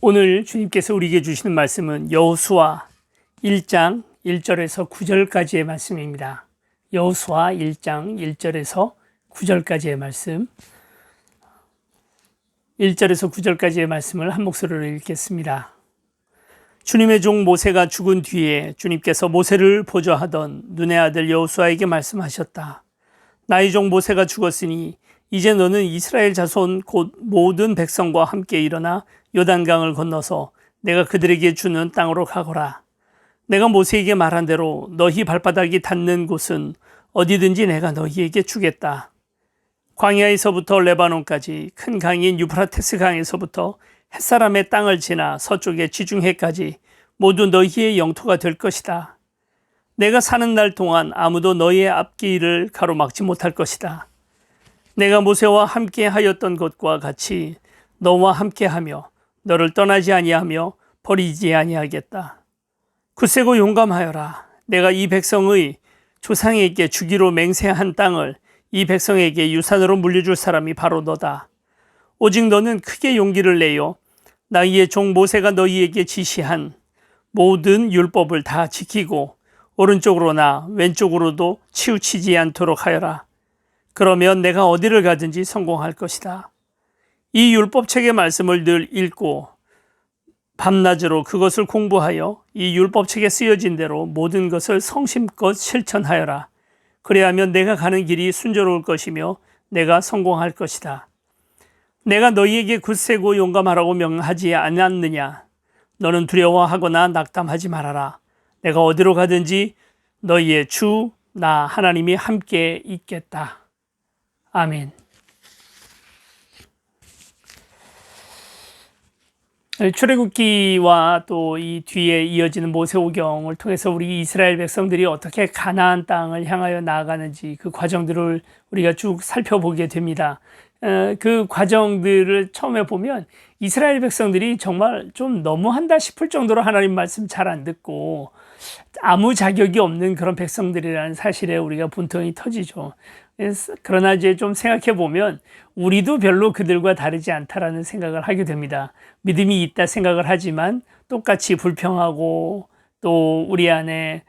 오늘 주님께서 우리에게 주시는 말씀은 여호수아 1장 1절에서 9절까지의 말씀입니다. 여호수아 1장 1절에서 9절까지의 말씀. 1절에서 9절까지의 말씀을 한 목소리로 읽겠습니다. 주님의 종 모세가 죽은 뒤에 주님께서 모세를 보좌하던 눈의 아들 여호수아에게 말씀하셨다. 나의 종 모세가 죽었으니 이제 너는 이스라엘 자손 곧 모든 백성과 함께 일어나 요단강을 건너서 내가 그들에게 주는 땅으로 가거라. 내가 모세에게 말한 대로 너희 발바닥이 닿는 곳은 어디든지 내가 너희에게 주겠다. 광야에서부터 레바논까지 큰 강인 유프라테스 강에서부터 햇사람의 땅을 지나 서쪽의 지중해까지 모두 너희의 영토가 될 것이다. 내가 사는 날 동안 아무도 너희의 앞길을 가로막지 못할 것이다. 내가 모세와 함께 하였던 것과 같이 너와 함께 하며 너를 떠나지 아니하며 버리지 아니하겠다. 굳세고 용감하여라. 내가 이 백성의 조상에게 주기로 맹세한 땅을 이 백성에게 유산으로 물려줄 사람이 바로 너다. 오직 너는 크게 용기를 내어 나의 종 모세가 너희에게 지시한 모든 율법을 다 지키고 오른쪽으로나 왼쪽으로도 치우치지 않도록 하여라. 그러면 내가 어디를 가든지 성공할 것이다. 이 율법책의 말씀을 늘 읽고 밤낮으로 그것을 공부하여 이 율법책에 쓰여진 대로 모든 것을 성심껏 실천하여라. 그래야면 내가 가는 길이 순조로울 것이며 내가 성공할 것이다. 내가 너희에게 굳세고 용감하라고 명하지 않았느냐? 너는 두려워하거나 낙담하지 말아라. 내가 어디로 가든지 너희의 주 나 하나님이 함께 있겠다. 아멘. 출애굽기와 또 이 뒤에 이어지는 모세오경을 통해서 우리 이스라엘 백성들이 어떻게 가나안 땅을 향하여 나아가는지 그 과정들을 우리가 쭉 살펴보게 됩니다. 그 과정들을 처음에 보면 이스라엘 백성들이 정말 좀 너무한다 싶을 정도로 하나님 말씀 잘 안 듣고 아무 자격이 없는 그런 백성들이라는 사실에 우리가 분통이 터지죠. 그러나 이제 좀 생각해 보면 우리도 별로 그들과 다르지 않다라는 생각을 하게 됩니다. 믿음이 있다 생각을 하지만 똑같이 불평하고 또 우리 안에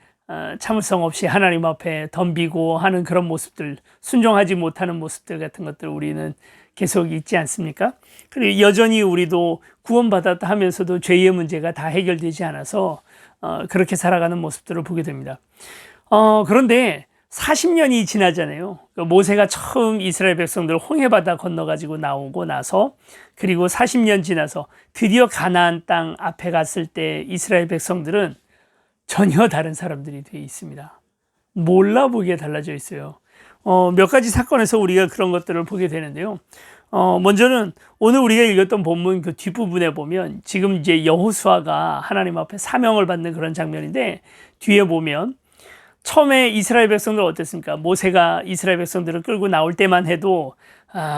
참을성 없이 하나님 앞에 덤비고 하는 그런 모습들, 순종하지 못하는 모습들 같은 것들 우리는 계속 있지 않습니까? 그리고 여전히 우리도 구원받았다 하면서도 죄의 문제가 다 해결되지 않아서 그렇게 살아가는 모습들을 보게 됩니다. 그런데 40년이 지나잖아요. 모세가 처음 이스라엘 백성들을 홍해바다 건너가지고 나오고 나서 그리고 40년 지나서 드디어 가나안 땅 앞에 갔을 때 이스라엘 백성들은 전혀 다른 사람들이 되어 있습니다. 몰라보기에 달라져 있어요. 몇 가지 사건에서 우리가 그런 것들을 보게 되는데요. 먼저는 오늘 우리가 읽었던 본문 그 뒷부분에 보면 지금 이제 여호수아가 하나님 앞에 사명을 받는 그런 장면인데 뒤에 보면 처음에 이스라엘 백성들 어땠습니까? 모세가 이스라엘 백성들을 끌고 나올 때만 해도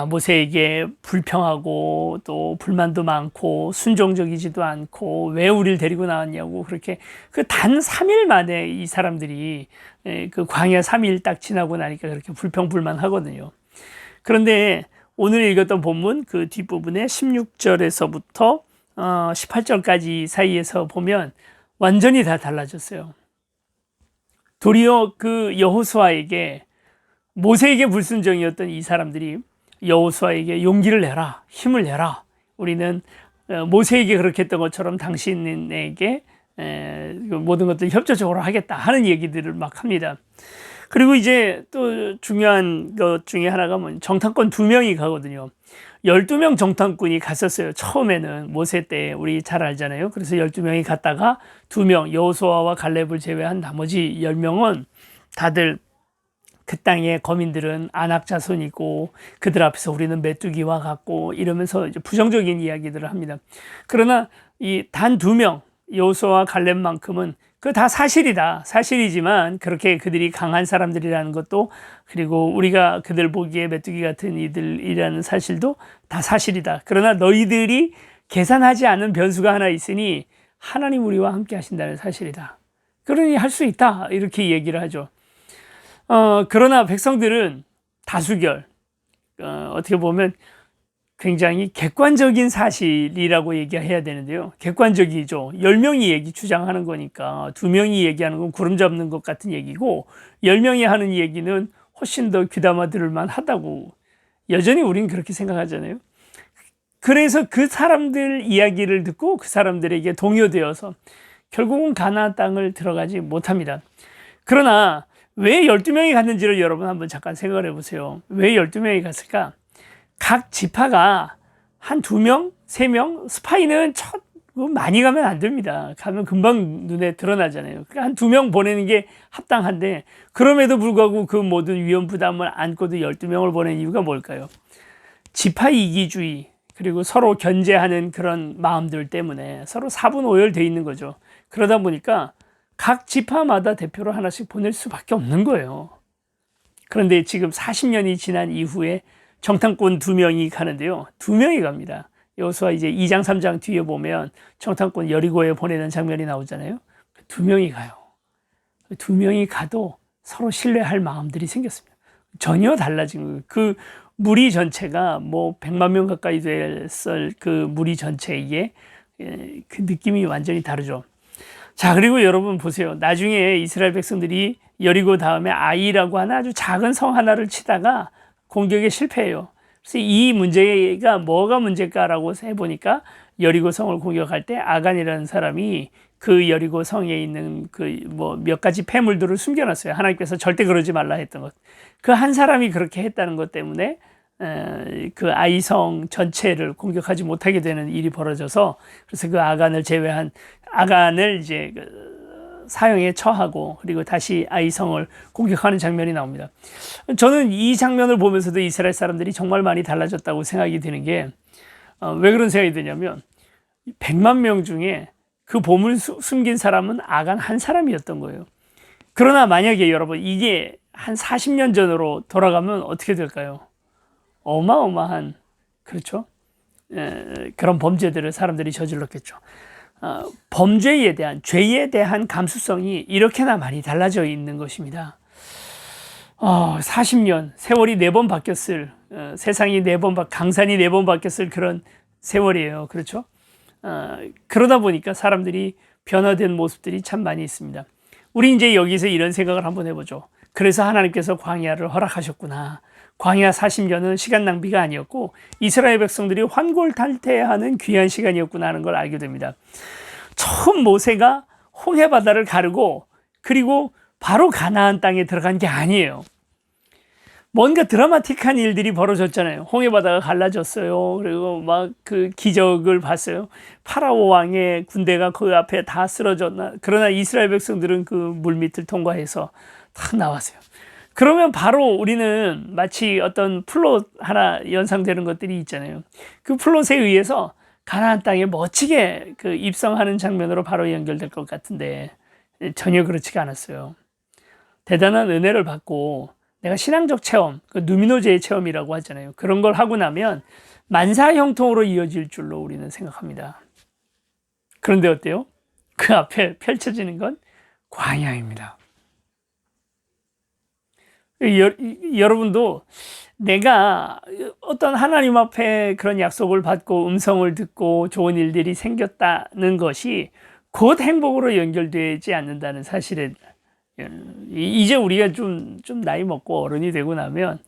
모세에게 불평하고 또 불만도 많고 순종적이지도 않고 왜 우리를 데리고 나왔냐고 그렇게 그 단 3일 만에 이 사람들이 그 광야 3일 딱 지나고 나니까 그렇게 불평불만하거든요. 그런데 오늘 읽었던 본문 그 뒷부분에 16절에서부터 18절까지 사이에서 보면 완전히 다 달라졌어요. 도리어 그 여호수아에게 모세에게 불순종이었던 이 사람들이 여호수아에게 용기를 내라, 힘을 내라. 우리는 모세에게 그렇게 했던 것처럼 당신에게 모든 것들 협조적으로 하겠다 하는 얘기들을 막 합니다. 그리고 이제 또 중요한 것 중에 하나가 정탐꾼 2명이 가거든요. 12명 정탐꾼이 갔었어요. 처음에는 모세 때 우리 잘 알잖아요. 그래서 12명이 갔다가 2명 여호수아와 갈렙을 제외한 나머지 10명은 다들 그 땅의 거민들은 아낙 자손이고 그들 앞에서 우리는 메뚜기와 같고 이러면서 이제 부정적인 이야기들을 합니다. 그러나 이 단 2명 여호수아와 갈렙만큼은 그 다 사실이다. 사실이지만 그렇게 그들이 강한 사람들이라는 것도 그리고 우리가 그들 보기에 메뚜기 같은 이들이라는 사실도 다 사실이다. 그러나 너희들이 계산하지 않은 변수가 하나 있으니 하나님 우리와 함께 하신다는 사실이다. 그러니 할 수 있다. 이렇게 얘기를 하죠. 그러나 백성들은 다수결, 어떻게 보면 굉장히 객관적인 사실이라고 얘기해야 되는데요. 객관적이죠. 10명이 주장하는 거니까 2명이 얘기하는 건 구름 잡는 것 같은 얘기고 10명이 하는 얘기는 훨씬 더 귀담아 들을만 하다고 여전히 우리는 그렇게 생각하잖아요. 그래서 그 사람들 이야기를 듣고 그 사람들에게 동요되어서 결국은 가나안 땅을 들어가지 못합니다. 그러나 왜 12명이 갔는지를 여러분 한번 잠깐 생각을 해보세요. 왜 12명이 갔을까? 각 지파가 한 2명, 3명, 스파이는 많이 가면 안 됩니다. 가면 금방 눈에 드러나잖아요. 그러니까 한 2명 보내는 게 합당한데, 그럼에도 불구하고 그 모든 위험 부담을 안고도 12명을 보낸 이유가 뭘까요? 지파 이기주의, 그리고 서로 견제하는 그런 마음들 때문에 서로 사분오열돼 있는 거죠. 그러다 보니까 각 지파마다 대표를 하나씩 보낼 수밖에 없는 거예요. 그런데 지금 40년이 지난 이후에 정탐꾼 2명이 가는데요. 2명이 갑니다. 여호수아 이제 2장 3장 뒤에 보면 정탐꾼 여리고에 보내는 장면이 나오잖아요. 2명이 가요. 2명이 가도 서로 신뢰할 마음들이 생겼습니다. 전혀 달라진 거예요. 그 무리 전체가 뭐 100만 명 가까이 됐을 그 무리 전체에 그 느낌이 완전히 다르죠. 자, 그리고 여러분 보세요. 나중에 이스라엘 백성들이 여리고 다음에 아이라고 하는 아주 작은 성 하나를 치다가 공격에 실패해요. 그래서 이 문제가 뭐가 문제일까라고 해보니까 여리고 성을 공격할 때 아간이라는 사람이 그 여리고 성에 있는 그 뭐 몇 가지 폐물들을 숨겨놨어요. 하나님께서 절대 그러지 말라 했던 것. 그 한 사람이 그렇게 했다는 것 때문에 그 아이성 전체를 공격하지 못하게 되는 일이 벌어져서, 그래서 그 아간을 제외한 아간을 이제 사형에 처하고 그리고 다시 아이성을 공격하는 장면이 나옵니다. 저는 이 장면을 보면서도 이스라엘 사람들이 정말 많이 달라졌다고 생각이 드는 게, 왜 그런 생각이 드냐면 100만 명 중에 그 보물 숨긴 사람은 아간 한 사람이었던 거예요. 그러나 만약에 여러분 이게 한 40년 전으로 돌아가면 어떻게 될까요? 어마어마한, 그렇죠? 그런 범죄들을 사람들이 저질렀겠죠. 범죄에 대한, 죄에 대한 감수성이 이렇게나 많이 달라져 있는 것입니다. 40년, 세월이 4번 바뀌었을, 세상이 4번, 강산이 4번 바뀌었을 그런 세월이에요. 그렇죠? 그러다 보니까 사람들이 변화된 모습들이 참 많이 있습니다. 우리 이제 여기서 이런 생각을 한번 해보죠. 그래서 하나님께서 광야를 허락하셨구나. 광야 40년은 시간 낭비가 아니었고 이스라엘 백성들이 환골탈태하는 귀한 시간이었구나 하는 걸 알게 됩니다. 처음 모세가 홍해 바다를 가르고 그리고 바로 가나안 땅에 들어간 게 아니에요. 뭔가 드라마틱한 일들이 벌어졌잖아요. 홍해 바다가 갈라졌어요. 그리고 막 그 기적을 봤어요. 파라오 왕의 군대가 그 앞에 다 쓰러졌나. 그러나 이스라엘 백성들은 그 물밑을 통과해서 다 나왔어요. 그러면 바로 우리는 마치 어떤 플롯 하나 연상되는 것들이 있잖아요. 그 플롯에 의해서 가나안 땅에 멋지게 그 입성하는 장면으로 바로 연결될 것 같은데 전혀 그렇지가 않았어요. 대단한 은혜를 받고 내가 신앙적 체험, 그 누미노제의 체험이라고 하잖아요. 그런 걸 하고 나면 만사형통으로 이어질 줄로 우리는 생각합니다. 그런데 어때요? 그 앞에 펼쳐지는 건 광야입니다. 여러분도 내가 어떤 하나님 앞에 그런 약속을 받고 음성을 듣고 좋은 일들이 생겼다는 것이 곧 행복으로 연결되지 않는다는 사실에, 이제 우리가 좀 나이 먹고 어른이 되고 나면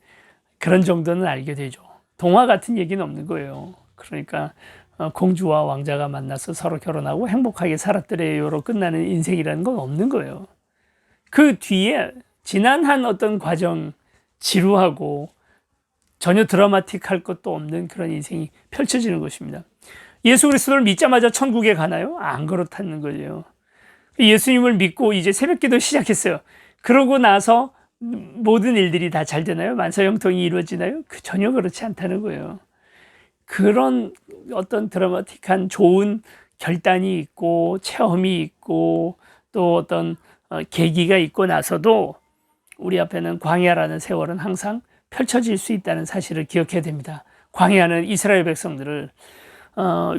그런 정도는 알게 되죠. 동화 같은 얘기는 없는 거예요. 그러니까 공주와 왕자가 만나서 서로 결혼하고 행복하게 살았더래요로 끝나는 인생이라는 건 없는 거예요. 그 뒤에 지난 한 어떤 과정, 지루하고 전혀 드라마틱할 것도 없는 그런 인생이 펼쳐지는 것입니다. 예수 그리스도를 믿자마자 천국에 가나요? 안 그렇다는 거죠. 예수님을 믿고 이제 새벽기도 시작했어요. 그러고 나서 모든 일들이 다 잘 되나요? 만사형통이 이루어지나요? 전혀 그렇지 않다는 거예요. 그런 어떤 드라마틱한 좋은 결단이 있고 체험이 있고 또 어떤 계기가 있고 나서도 우리 앞에는 광야라는 세월은 항상 펼쳐질 수 있다는 사실을 기억해야 됩니다. 광야는 이스라엘 백성들을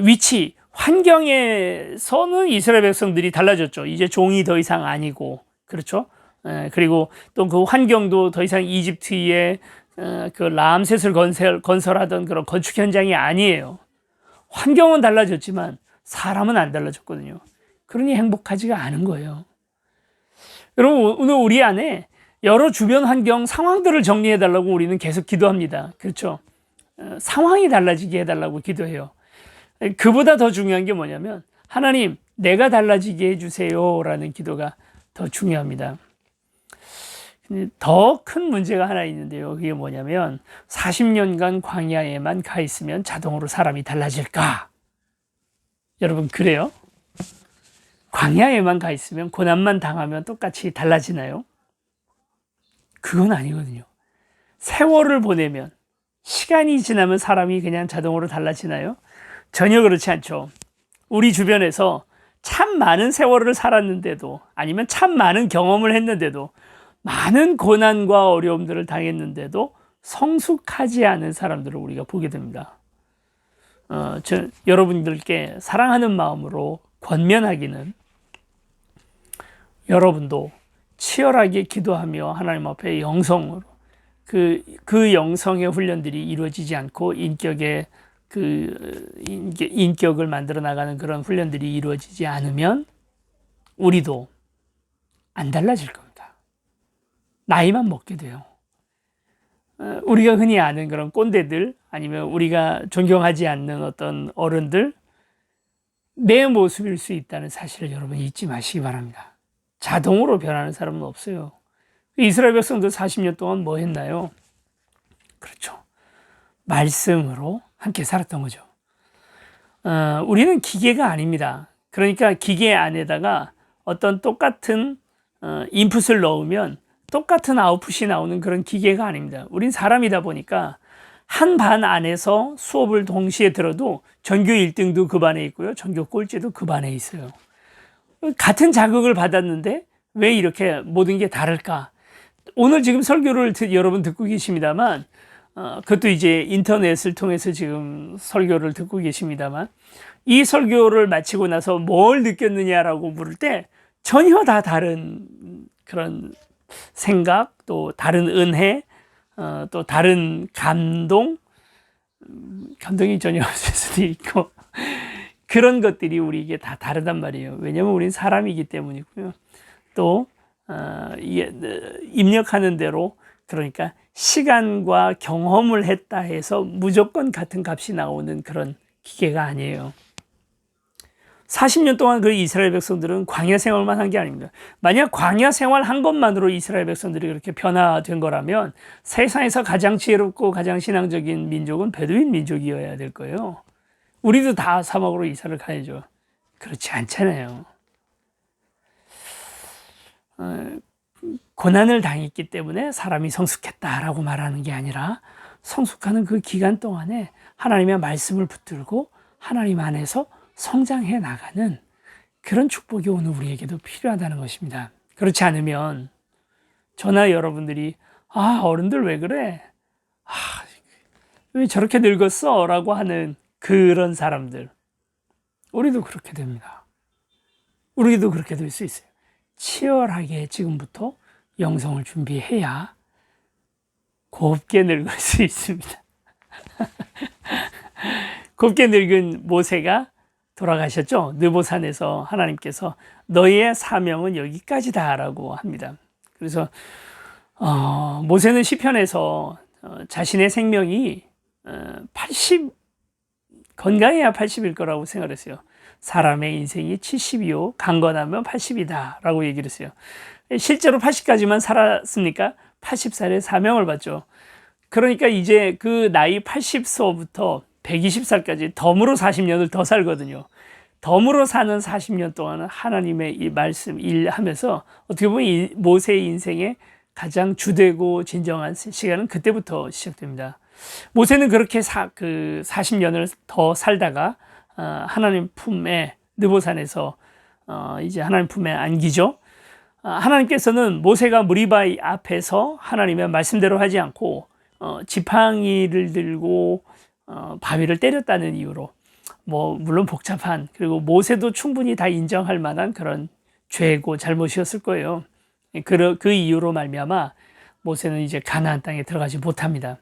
위치, 환경에서는 이스라엘 백성들이 달라졌죠. 이제 종이 더 이상 아니고, 그렇죠? 그리고 또 그 환경도 더 이상 이집트의 그 람셋을 건설하던 그런 건축 현장이 아니에요. 환경은 달라졌지만 사람은 안 달라졌거든요. 그러니 행복하지가 않은 거예요. 여러분, 오늘 우리 안에 여러 주변 환경 상황들을 정리해 달라고 우리는 계속 기도합니다. 그렇죠? 상황이 달라지게 해달라고 기도해요. 그보다 더 중요한 게 뭐냐면 하나님, 내가 달라지게 해주세요 라는 기도가 더 중요합니다. 더 큰 문제가 하나 있는데요. 그게 뭐냐면 40년간 광야에만 가 있으면 자동으로 사람이 달라질까? 여러분, 그래요? 광야에만 가 있으면 고난만 당하면 똑같이 달라지나요? 그건 아니거든요. 세월을 보내면, 시간이 지나면 사람이 그냥 자동으로 달라지나요? 전혀 그렇지 않죠. 우리 주변에서 참 많은 세월을 살았는데도, 아니면 참 많은 경험을 했는데도, 많은 고난과 어려움들을 당했는데도 성숙하지 않은 사람들을 우리가 보게 됩니다. 여러분들께 사랑하는 마음으로 권면하기는, 여러분도 치열하게 기도하며 하나님 앞에 영성으로 그 영성의 훈련들이 이루어지지 않고 인격을 만들어 나가는 그런 훈련들이 이루어지지 않으면 우리도 안 달라질 겁니다. 나이만 먹게 돼요. 우리가 흔히 아는 그런 꼰대들, 아니면 우리가 존경하지 않는 어떤 어른들, 내 모습일 수 있다는 사실을 여러분 잊지 마시기 바랍니다. 자동으로 변하는 사람은 없어요. 이스라엘 백성들 40년 동안 뭐 했나요? 그렇죠. 말씀으로 함께 살았던 거죠. 우리는 기계가 아닙니다. 그러니까 기계 안에다가 어떤 똑같은 인풋을 넣으면 똑같은 아웃풋이 나오는 그런 기계가 아닙니다. 우린 사람이다 보니까 한 반 안에서 수업을 동시에 들어도 전교 1등도 그 반에 있고요. 전교 꼴찌도 그 반에 있어요. 같은 자극을 받았는데 왜 이렇게 모든 게 다를까? 오늘 지금 설교를 여러분 듣고 계십니다만, 그것도 이제 인터넷을 통해서 지금 설교를 듣고 계십니다만, 이 설교를 마치고 나서 뭘 느꼈느냐라고 물을 때 전혀 다 다른 그런 생각, 또 다른 은혜, 또 다른 감동이 전혀 없을 수도 있고, 그런 것들이 우리에게 다 다르단 말이에요. 왜냐하면 우리는 사람이기 때문이고요. 또 입력하는 대로, 그러니까 시간과 경험을 했다 해서 무조건 같은 값이 나오는 그런 기계가 아니에요. 40년 동안 그 이스라엘 백성들은 광야 생활만 한 게 아닙니다. 만약 광야 생활 한 것만으로 이스라엘 백성들이 그렇게 변화된 거라면 세상에서 가장 지혜롭고 가장 신앙적인 민족은 베두인 민족이어야 될 거예요. 우리도 다 사막으로 이사를 가야죠. 그렇지 않잖아요. 고난을 당했기 때문에 사람이 성숙했다라고 말하는 게 아니라, 성숙하는 그 기간 동안에 하나님의 말씀을 붙들고 하나님 안에서 성장해 나가는 그런 축복이 오늘 우리에게도 필요하다는 것입니다. 그렇지 않으면 저나 여러분들이 어른들 왜 그래? 왜 저렇게 늙었어? 라고 하는 그런 사람들, 우리도 그렇게 됩니다. 우리도 그렇게 될 수 있어요. 치열하게 지금부터 영성을 준비해야 곱게 늙을 수 있습니다. 곱게 늙은 모세가 돌아가셨죠. 느보산에서 하나님께서 너희의 사명은 여기까지다 라고 합니다. 그래서 모세는 시편에서 자신의 생명이 80, 건강해야 80일 거라고 생각을 했어요. 사람의 인생이 70이요 강건하면 80이다 라고 얘기를 했어요. 실제로 80까지만 살았으니까 80살의 사명을 받죠. 그러니까 이제 그 나이 80서부터 120살까지 덤으로 40년을 더 살거든요. 덤으로 사는 40년 동안은 하나님의 이 말씀 일하면서 어떻게 보면 모세의 인생의 가장 주되고 진정한 시간은 그때부터 시작됩니다. 모세는 그렇게 40년을 더 살다가 하나님 품에, 느보산에서 이제 하나님 품에 안기죠. 하나님께서는 모세가 무리바 앞에서 하나님의 말씀대로 하지 않고 지팡이를 들고 바위를 때렸다는 이유로, 물론 복잡한, 그리고 모세도 충분히 다 인정할 만한 그런 죄고 잘못이었을 거예요. 그 이유로 말미암아 모세는 이제 가나안 땅에 들어가지 못합니다.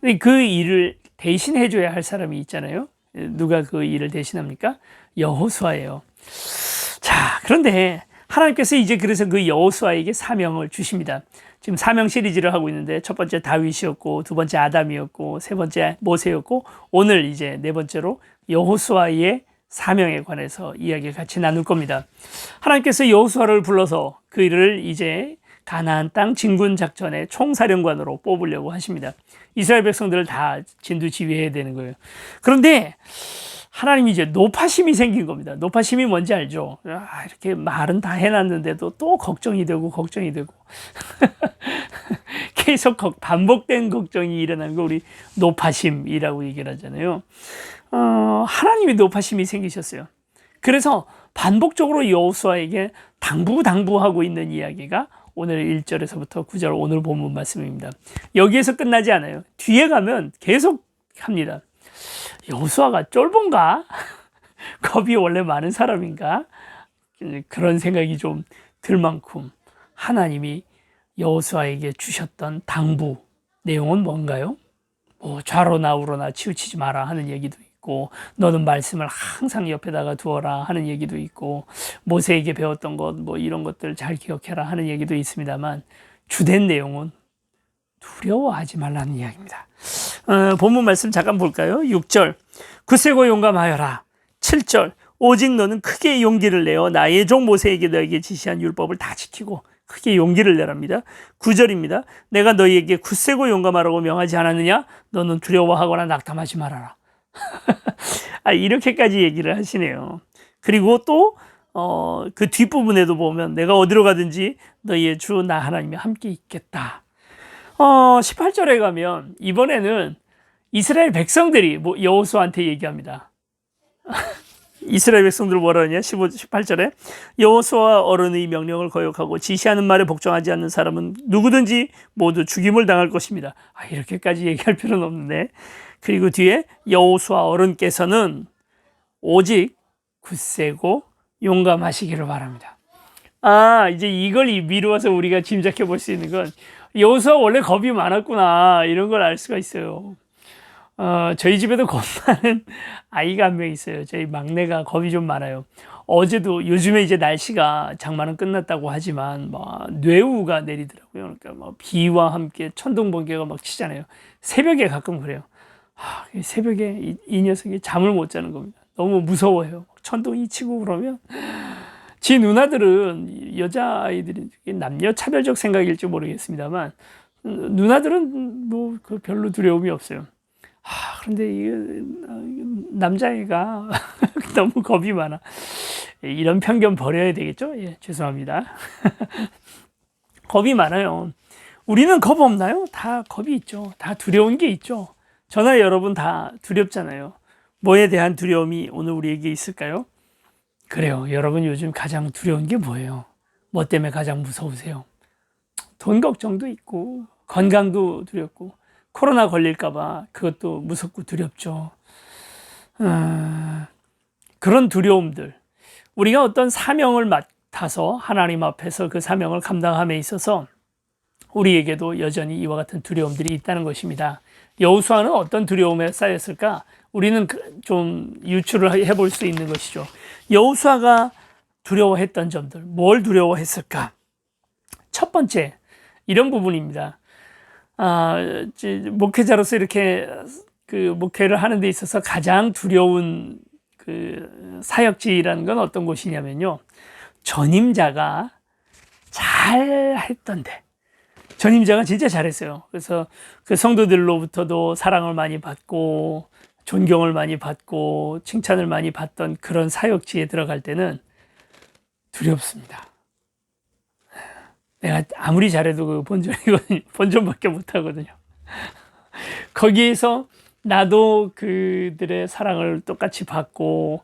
근데 그 일을 대신해 줘야 할 사람이 있잖아요. 누가 그 일을 대신합니까? 여호수아예요. 자, 그런데 하나님께서 이제 그래서 그 여호수아에게 사명을 주십니다. 지금 사명 시리즈를 하고 있는데 첫 번째 다윗이었고, 두 번째 아담이었고, 세 번째 모세였고, 오늘 이제 네 번째로 여호수아의 사명에 관해서 이야기를 같이 나눌 겁니다. 하나님께서 여호수아를 불러서 그를 이제 가나안 땅 진군 작전의 총사령관으로 뽑으려고 하십니다. 이스라엘 백성들을 다 진두지휘해야 되는 거예요. 그런데 하나님이 이제 노파심이 생긴 겁니다. 노파심이 뭔지 알죠? 이렇게 말은 다 해놨는데도 또 걱정이 되고 계속 반복된 걱정이 일어나는 거 우리 노파심이라고 얘기를 하잖아요. 하나님이 노파심이 생기셨어요. 그래서 반복적으로 여호수아에게 당부하고 있는 이야기가 오늘 1절에서부터 9절 오늘 본문 말씀입니다. 여기에서 끝나지 않아요. 뒤에 가면 계속 합니다. 여호수아가 쫄본가? 겁이 원래 많은 사람인가? 그런 생각이 좀 들 만큼 하나님이 여호수아에게 주셨던 당부 내용은 뭔가요? 뭐 좌로나 우로나 치우치지 마라 하는 얘기도 있고, 너는 말씀을 항상 옆에다가 두어라 하는 얘기도 있고, 모세에게 배웠던 것 뭐 이런 것들 잘 기억해라 하는 얘기도 있습니다만, 주된 내용은 두려워하지 말라는 이야기입니다. 본문 말씀 잠깐 볼까요? 6절 굳세고 용감하여라. 7절 오직 너는 크게 용기를 내어 나의 종 모세에게 너에게 지시한 율법을 다 지키고 크게 용기를 내랍니다. 9절입니다. 내가 너희에게 굳세고 용감하라고 명하지 않았느냐? 너는 두려워하거나 낙담하지 말아라. 이렇게까지 얘기를 하시네요. 그리고 또 그 뒷부분에도 보면 내가 어디로 가든지 너희의 주 나 하나님이 함께 있겠다. 18절에 가면 이번에는 이스라엘 백성들이 여호수아한테 얘기합니다. 이스라엘 백성들 뭐라 하냐? 18절에 여호수아 어른의 명령을 거역하고 지시하는 말에 복종하지 않는 사람은 누구든지 모두 죽임을 당할 것입니다. 이렇게까지 얘기할 필요는 없는데, 그리고 뒤에 여호수아 어른께서는 오직 굳세고 용감하시기를 바랍니다. 이제 이걸 미루어서 우리가 짐작해 볼 수 있는 건 여호수아 원래 겁이 많았구나 이런 걸 알 수가 있어요. 저희 집에도 겁 많은 아이가 한 명 있어요. 저희 막내가 겁이 좀 많아요. 어제도 요즘에 이제 날씨가 장마는 끝났다고 하지만 막 뇌우가 내리더라고요. 그러니까 비와 함께 천둥 번개가 막 치잖아요. 새벽에 가끔 그래요. 새벽에 이 녀석이 잠을 못 자는 겁니다. 너무 무서워요. 천둥이 치고 그러면 지 누나들은 여자아이들이 남녀 차별적 생각일지 모르겠습니다만 누나들은 뭐 별로 두려움이 없어요. 그런데 이 남자애가 너무 겁이 많아. 이런 편견 버려야 되겠죠? 죄송합니다. 겁이 많아요. 우리는 겁 없나요? 다 겁이 있죠. 다 두려운 게 있죠. 저나 여러분 다 두렵잖아요. 뭐에 대한 두려움이 오늘 우리에게 있을까요? 그래요. 여러분 요즘 가장 두려운 게 뭐예요? 뭐 때문에 가장 무서우세요? 돈 걱정도 있고 건강도 두렵고 코로나 걸릴까봐 그것도 무섭고 두렵죠. 그런 두려움들, 우리가 어떤 사명을 맡아서 하나님 앞에서 그 사명을 감당함에 있어서 우리에게도 여전히 이와 같은 두려움들이 있다는 것입니다. 여호수아는 어떤 두려움에 쌓였을까? 우리는 좀 유추를 해볼 수 있는 것이죠. 여호수아가 두려워했던 점들, 뭘 두려워했을까? 첫 번째, 이런 부분입니다. 목회자로서 이렇게 그 목회를 하는 데 있어서 가장 두려운 그 사역지라는 건 어떤 곳이냐면요. 전임자가 잘 했던데. 전임자가 진짜 잘했어요. 그래서 그 성도들로부터도 사랑을 많이 받고 존경을 많이 받고 칭찬을 많이 받던 그런 사역지에 들어갈 때는 두렵습니다. 내가 아무리 잘해도 그 본전밖에 못하거든요. 거기에서 나도 그들의 사랑을 똑같이 받고,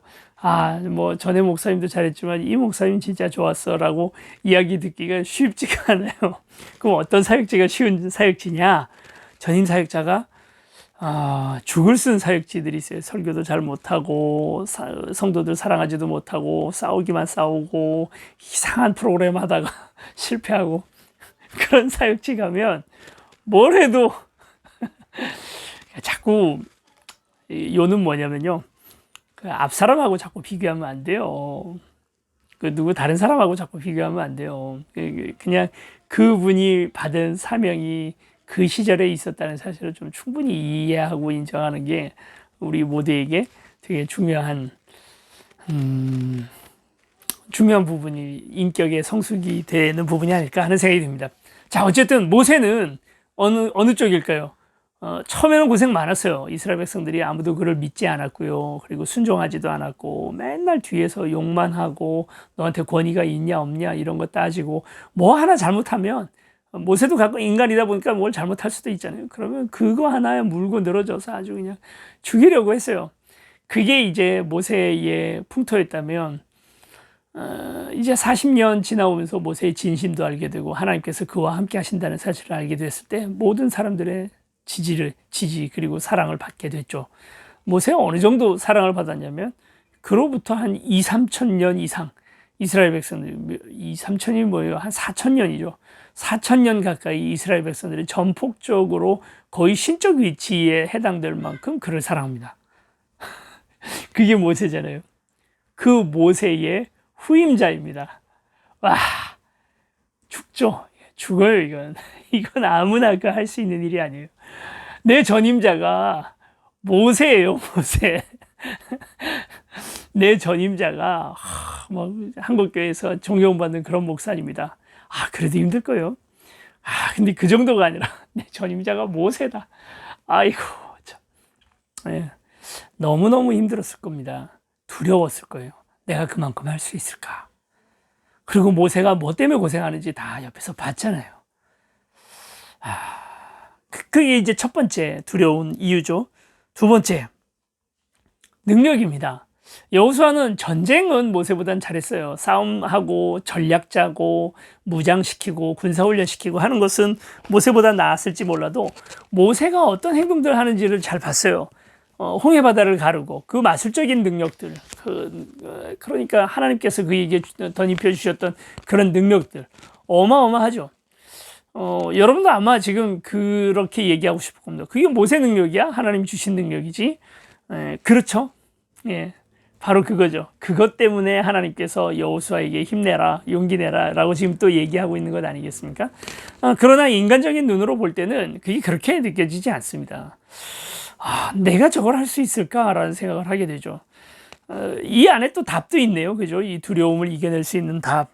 뭐 전에 목사님도 잘했지만 이 목사님 진짜 좋았어 라고 이야기 듣기가 쉽지가 않아요. 그럼 어떤 사역지가 쉬운 사역지냐? 전임 사역자가 죽을 쓴 사역지들이 있어요. 설교도 잘 못하고 성도들 사랑하지도 못하고 싸우기만 싸우고 이상한 프로그램 하다가 실패하고 그런 사역지 가면 뭘 해도 자꾸 요는 뭐냐면요. 그 앞 사람하고 자꾸 비교하면 안 돼요. 그 누구 다른 사람하고 자꾸 비교하면 안 돼요. 그냥 그분이 받은 사명이 그 시절에 있었다는 사실을 좀 충분히 이해하고 인정하는 게 우리 모두에게 되게 중요한 부분이 인격의 성숙이 되는 부분이 아닐까 하는 생각이 듭니다. 자, 어쨌든 모세는 어느 쪽일까요? 처음에는 고생 많았어요. 이스라엘 백성들이 아무도 그를 믿지 않았고요. 그리고 순종하지도 않았고 맨날 뒤에서 욕만 하고 너한테 권위가 있냐 없냐 이런 거 따지고 뭐 하나 잘못하면 모세도 가끔 인간이다 보니까 뭘 잘못할 수도 있잖아요. 그러면 그거 하나에 물고 늘어져서 아주 그냥 죽이려고 했어요. 그게 이제 모세의 풍토였다면 이제 40년 지나오면서 모세의 진심도 알게 되고 하나님께서 그와 함께 하신다는 사실을 알게 됐을 때 모든 사람들의 지지 그리고 사랑을 받게 됐죠. 모세가 어느 정도 사랑을 받았냐면 그로부터 한 2, 3천 년 이상 이스라엘 백성들 2, 3천이 뭐예요? 한 4천 년이죠. 4천 년 가까이 이스라엘 백성들이 전폭적으로 거의 신적 위치에 해당될 만큼 그를 사랑합니다. 그게 모세잖아요. 그 모세의 후임자입니다. 와, 죽죠. 죽어요, 이건. 이건 아무나 할 수 있는 일이 아니에요. 내 전임자가 모세예요, 모세. 내 전임자가 뭐 한국교회에서 존경받는 그런 목사입니다. 그래도 힘들 거예요. 근데 그 정도가 아니라 내 전임자가 모세다. 아이고, 참. 네. 너무너무 힘들었을 겁니다. 두려웠을 거예요. 내가 그만큼 할 수 있을까? 그리고 모세가 뭐 때문에 고생하는지 다 옆에서 봤잖아요. 그게 이제 첫 번째 두려운 이유죠. 두 번째, 능력입니다. 여호수아는 전쟁은 모세보단 잘했어요. 싸움하고 전략 짜고 무장시키고 군사훈련시키고 하는 것은 모세보다 나았을지 몰라도 모세가 어떤 행동들을 하는지를 잘 봤어요. 홍해 바다를 가르고 그 마술적인 능력들, 그러니까 하나님께서 그에게 덧입혀 주셨던 그런 능력들 어마어마하죠. 여러분도 아마 지금 그렇게 얘기하고 싶을 겁니다. 그게 모세 능력이야? 하나님 주신 능력이지? 그렇죠. 예, 바로 그거죠. 그것 때문에 하나님께서 여호수아에게 힘내라, 용기 내라 라고 지금 또 얘기하고 있는 것 아니겠습니까? 그러나 인간적인 눈으로 볼 때는 그게 그렇게 느껴지지 않습니다. 내가 저걸 할 수 있을까라는 생각을 하게 되죠. 이 안에 또 답도 있네요. 그죠? 이 두려움을 이겨낼 수 있는 답.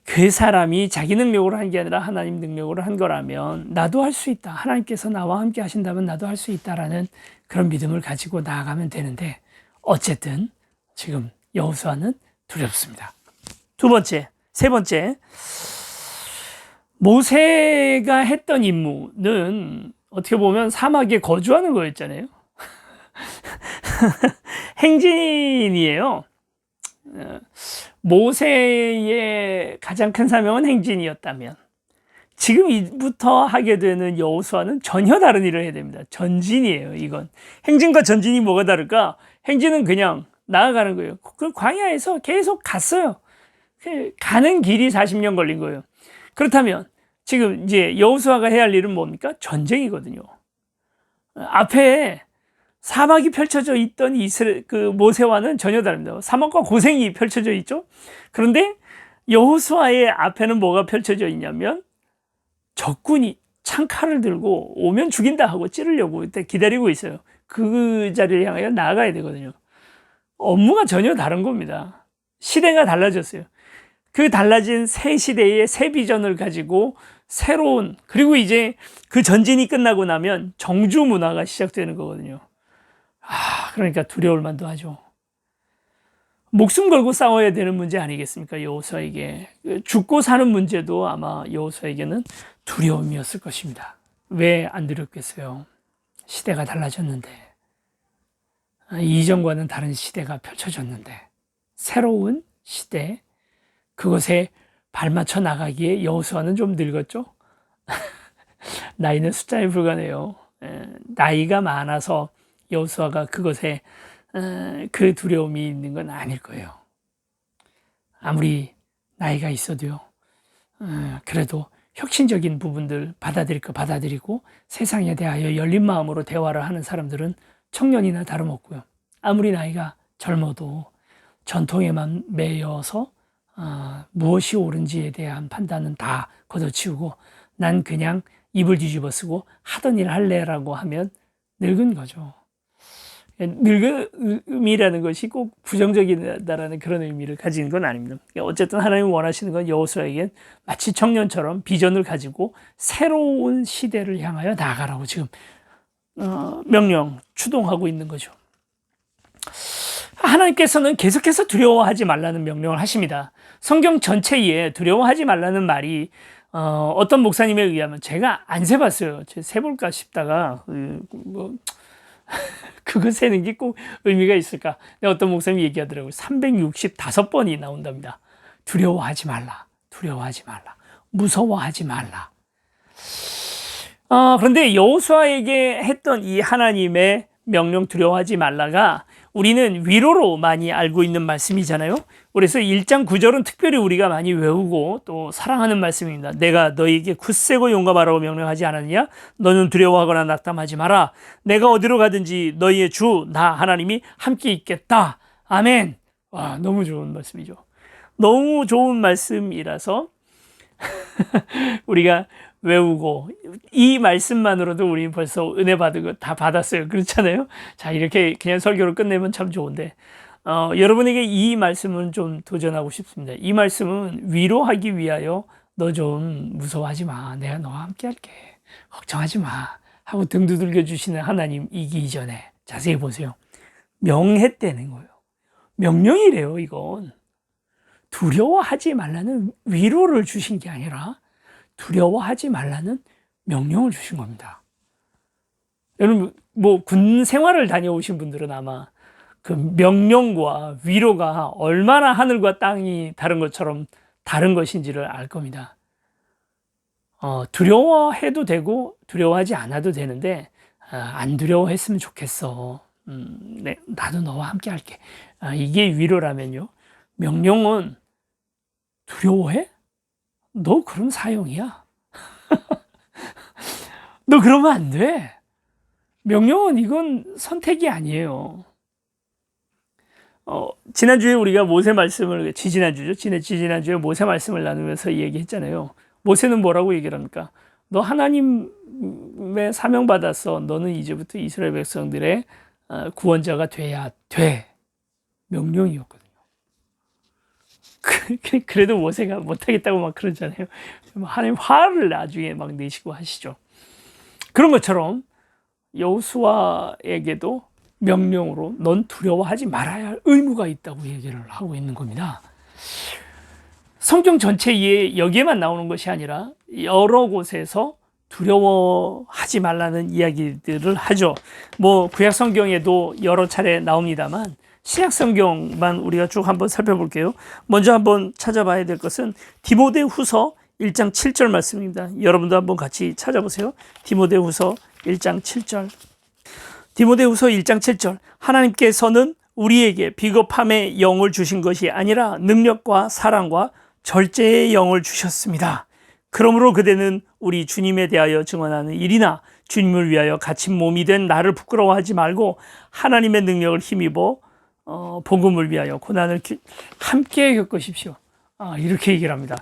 그 사람이 자기 능력으로 한 게 아니라 하나님 능력으로 한 거라면 나도 할 수 있다. 하나님께서 나와 함께 하신다면 나도 할 수 있다라는 그런 믿음을 가지고 나아가면 되는데 어쨌든 지금 여호수아는 두렵습니다. 세 번째, 모세가 했던 임무는 어떻게 보면 사막에 거주하는 거였잖아요. 행진이에요. 모세의 가장 큰 사명은 행진이었다면 지금부터 하게 되는 여호수아는 전혀 다른 일을 해야 됩니다. 전진이에요. 이건 행진과 전진이 뭐가 다를까? 행진은 그냥 나아가는 거예요. 그 광야에서 계속 갔어요. 가는 길이 40년 걸린 거예요. 그렇다면 지금 이제 여호수아가 해야 할 일은 뭡니까? 전쟁이거든요. 앞에 사막이 펼쳐져 있던 모세와는 전혀 다릅니다. 사막과 고생이 펼쳐져 있죠. 그런데 여호수아의 앞에는 뭐가 펼쳐져 있냐면 적군이 창칼을 들고 오면 죽인다 하고 찌르려고 기다리고 있어요. 그 자리를 향하여 나아가야 되거든요. 업무가 전혀 다른 겁니다. 시대가 달라졌어요. 그 달라진 새 시대의 새 비전을 가지고 새로운, 그리고 이제 그 전진이 끝나고 나면 정주 문화가 시작되는 거거든요. 그러니까 두려울 만도 하죠. 목숨 걸고 싸워야 되는 문제 아니겠습니까? 여호수아에게. 죽고 사는 문제도 아마 여호수아에게는 두려움이었을 것입니다. 왜 안 두렵겠어요? 시대가 달라졌는데, 이전과는 다른 시대가 펼쳐졌는데, 새로운 시대, 그것에 발맞춰 나가기에 여호수아는 좀 늙었죠? 나이는 숫자에 불과해요. 나이가 많아서 여호수아가 그것에 그 두려움이 있는 건 아닐 거예요. 아무리 나이가 있어도요. 그래도 혁신적인 부분들 받아들일 거 받아들이고 세상에 대하여 열린 마음으로 대화를 하는 사람들은 청년이나 다름없고요. 아무리 나이가 젊어도 전통에만 매여서 무엇이 옳은지에 대한 판단은 다 걷어치우고 난 그냥 입을 뒤집어 쓰고 하던 일 할래라고 하면 늙은 거죠. 늙음이라는 것이 꼭 부정적이다라는 그런 의미를 가지는 건 아닙니다. 어쨌든 하나님이 원하시는 건 여호수아에겐 마치 청년처럼 비전을 가지고 새로운 시대를 향하여 나아가라고 지금 명령, 추동하고 있는 거죠. 하나님께서는 계속해서 두려워하지 말라는 명령을 하십니다. 성경 전체에 두려워하지 말라는 말이 어떤 목사님에 의하면 제가 안 세봤어요. 제가 세볼까 싶다가 그거 세는 게 꼭 의미가 있을까? 어떤 목사님이 얘기하더라고요. 365번이 나온답니다. 두려워하지 말라. 두려워하지 말라. 무서워하지 말라. 그런데 여호수아에게 했던 이 하나님의 명령 두려워하지 말라가 우리는 위로로 많이 알고 있는 말씀이잖아요. 그래서 1장 9절은 특별히 우리가 많이 외우고 또 사랑하는 말씀입니다. 내가 너희에게 굳세고 용감하라고 명령하지 않았느냐? 너는 두려워하거나 낙담하지 마라. 내가 어디로 가든지 너희의 주 나 하나님이 함께 있겠다. 아멘. 와, 너무 좋은 말씀이죠. 너무 좋은 말씀이라서 우리가 외우고 이 말씀만으로도 우리 벌써 은혜 받은 거 다 받았어요. 그렇잖아요. 자, 이렇게 그냥 설교를 끝내면 참 좋은데 여러분에게 이 말씀은 좀 도전하고 싶습니다. 이 말씀은 위로하기 위하여 너 좀 무서워하지 마. 내가 너와 함께 할게. 걱정하지 마. 하고 등 두들겨 주시는 하나님이기 이전에 자세히 보세요. 명했다는 거예요. 명령이래요, 이건. 두려워하지 말라는 위로를 주신 게 아니라 두려워하지 말라는 명령을 주신 겁니다. 여러분, 군 생활을 다녀오신 분들은 아마 그 명령과 위로가 얼마나 하늘과 땅이 다른 것처럼 다른 것인지를 알 겁니다. 두려워해도 되고 두려워하지 않아도 되는데 안 두려워했으면 좋겠어. 네, 나도 너와 함께 할게. 이게 위로라면요. 명령은 두려워해? 너 그럼 사형이야. 너 그러면 안 돼. 명령은 이건 선택이 아니에요. 지난주에 우리가 모세 말씀을, 지지난주에 모세 말씀을 나누면서 얘기했잖아요. 모세는 뭐라고 얘기를 합니까? 너 하나님의 사명받았어. 너는 이제부터 이스라엘 백성들의 구원자가 돼야 돼. 명령이었거든요. 그래도 모세가 못하겠다고 막 그러잖아요. 하나님 화를 나중에 막 내시고 하시죠. 그런 것처럼 여호수아에게도 명령으로 넌 두려워하지 말아야 할 의무가 있다고 얘기를 하고 있는 겁니다. 성경 전체에 여기에만 나오는 것이 아니라 여러 곳에서 두려워하지 말라는 이야기들을 하죠. 구약 성경에도 여러 차례 나옵니다만 신약 성경만 우리가 쭉 한번 살펴볼게요. 먼저 한번 찾아봐야 될 것은 디모데후서 1장 7절 말씀입니다. 여러분도 한번 같이 찾아보세요. 디모데후서 1장 7절. 디모데후서 1장 7절. 하나님께서는 우리에게 비겁함의 영을 주신 것이 아니라 능력과 사랑과 절제의 영을 주셨습니다. 그러므로 그대는 우리 주님에 대하여 증언하는 일이나 주님을 위하여 갇힌 몸이 된 나를 부끄러워하지 말고 하나님의 능력을 힘입어 복음을 위하여 고난을 함께 겪으십시오. 이렇게 얘기를 합니다.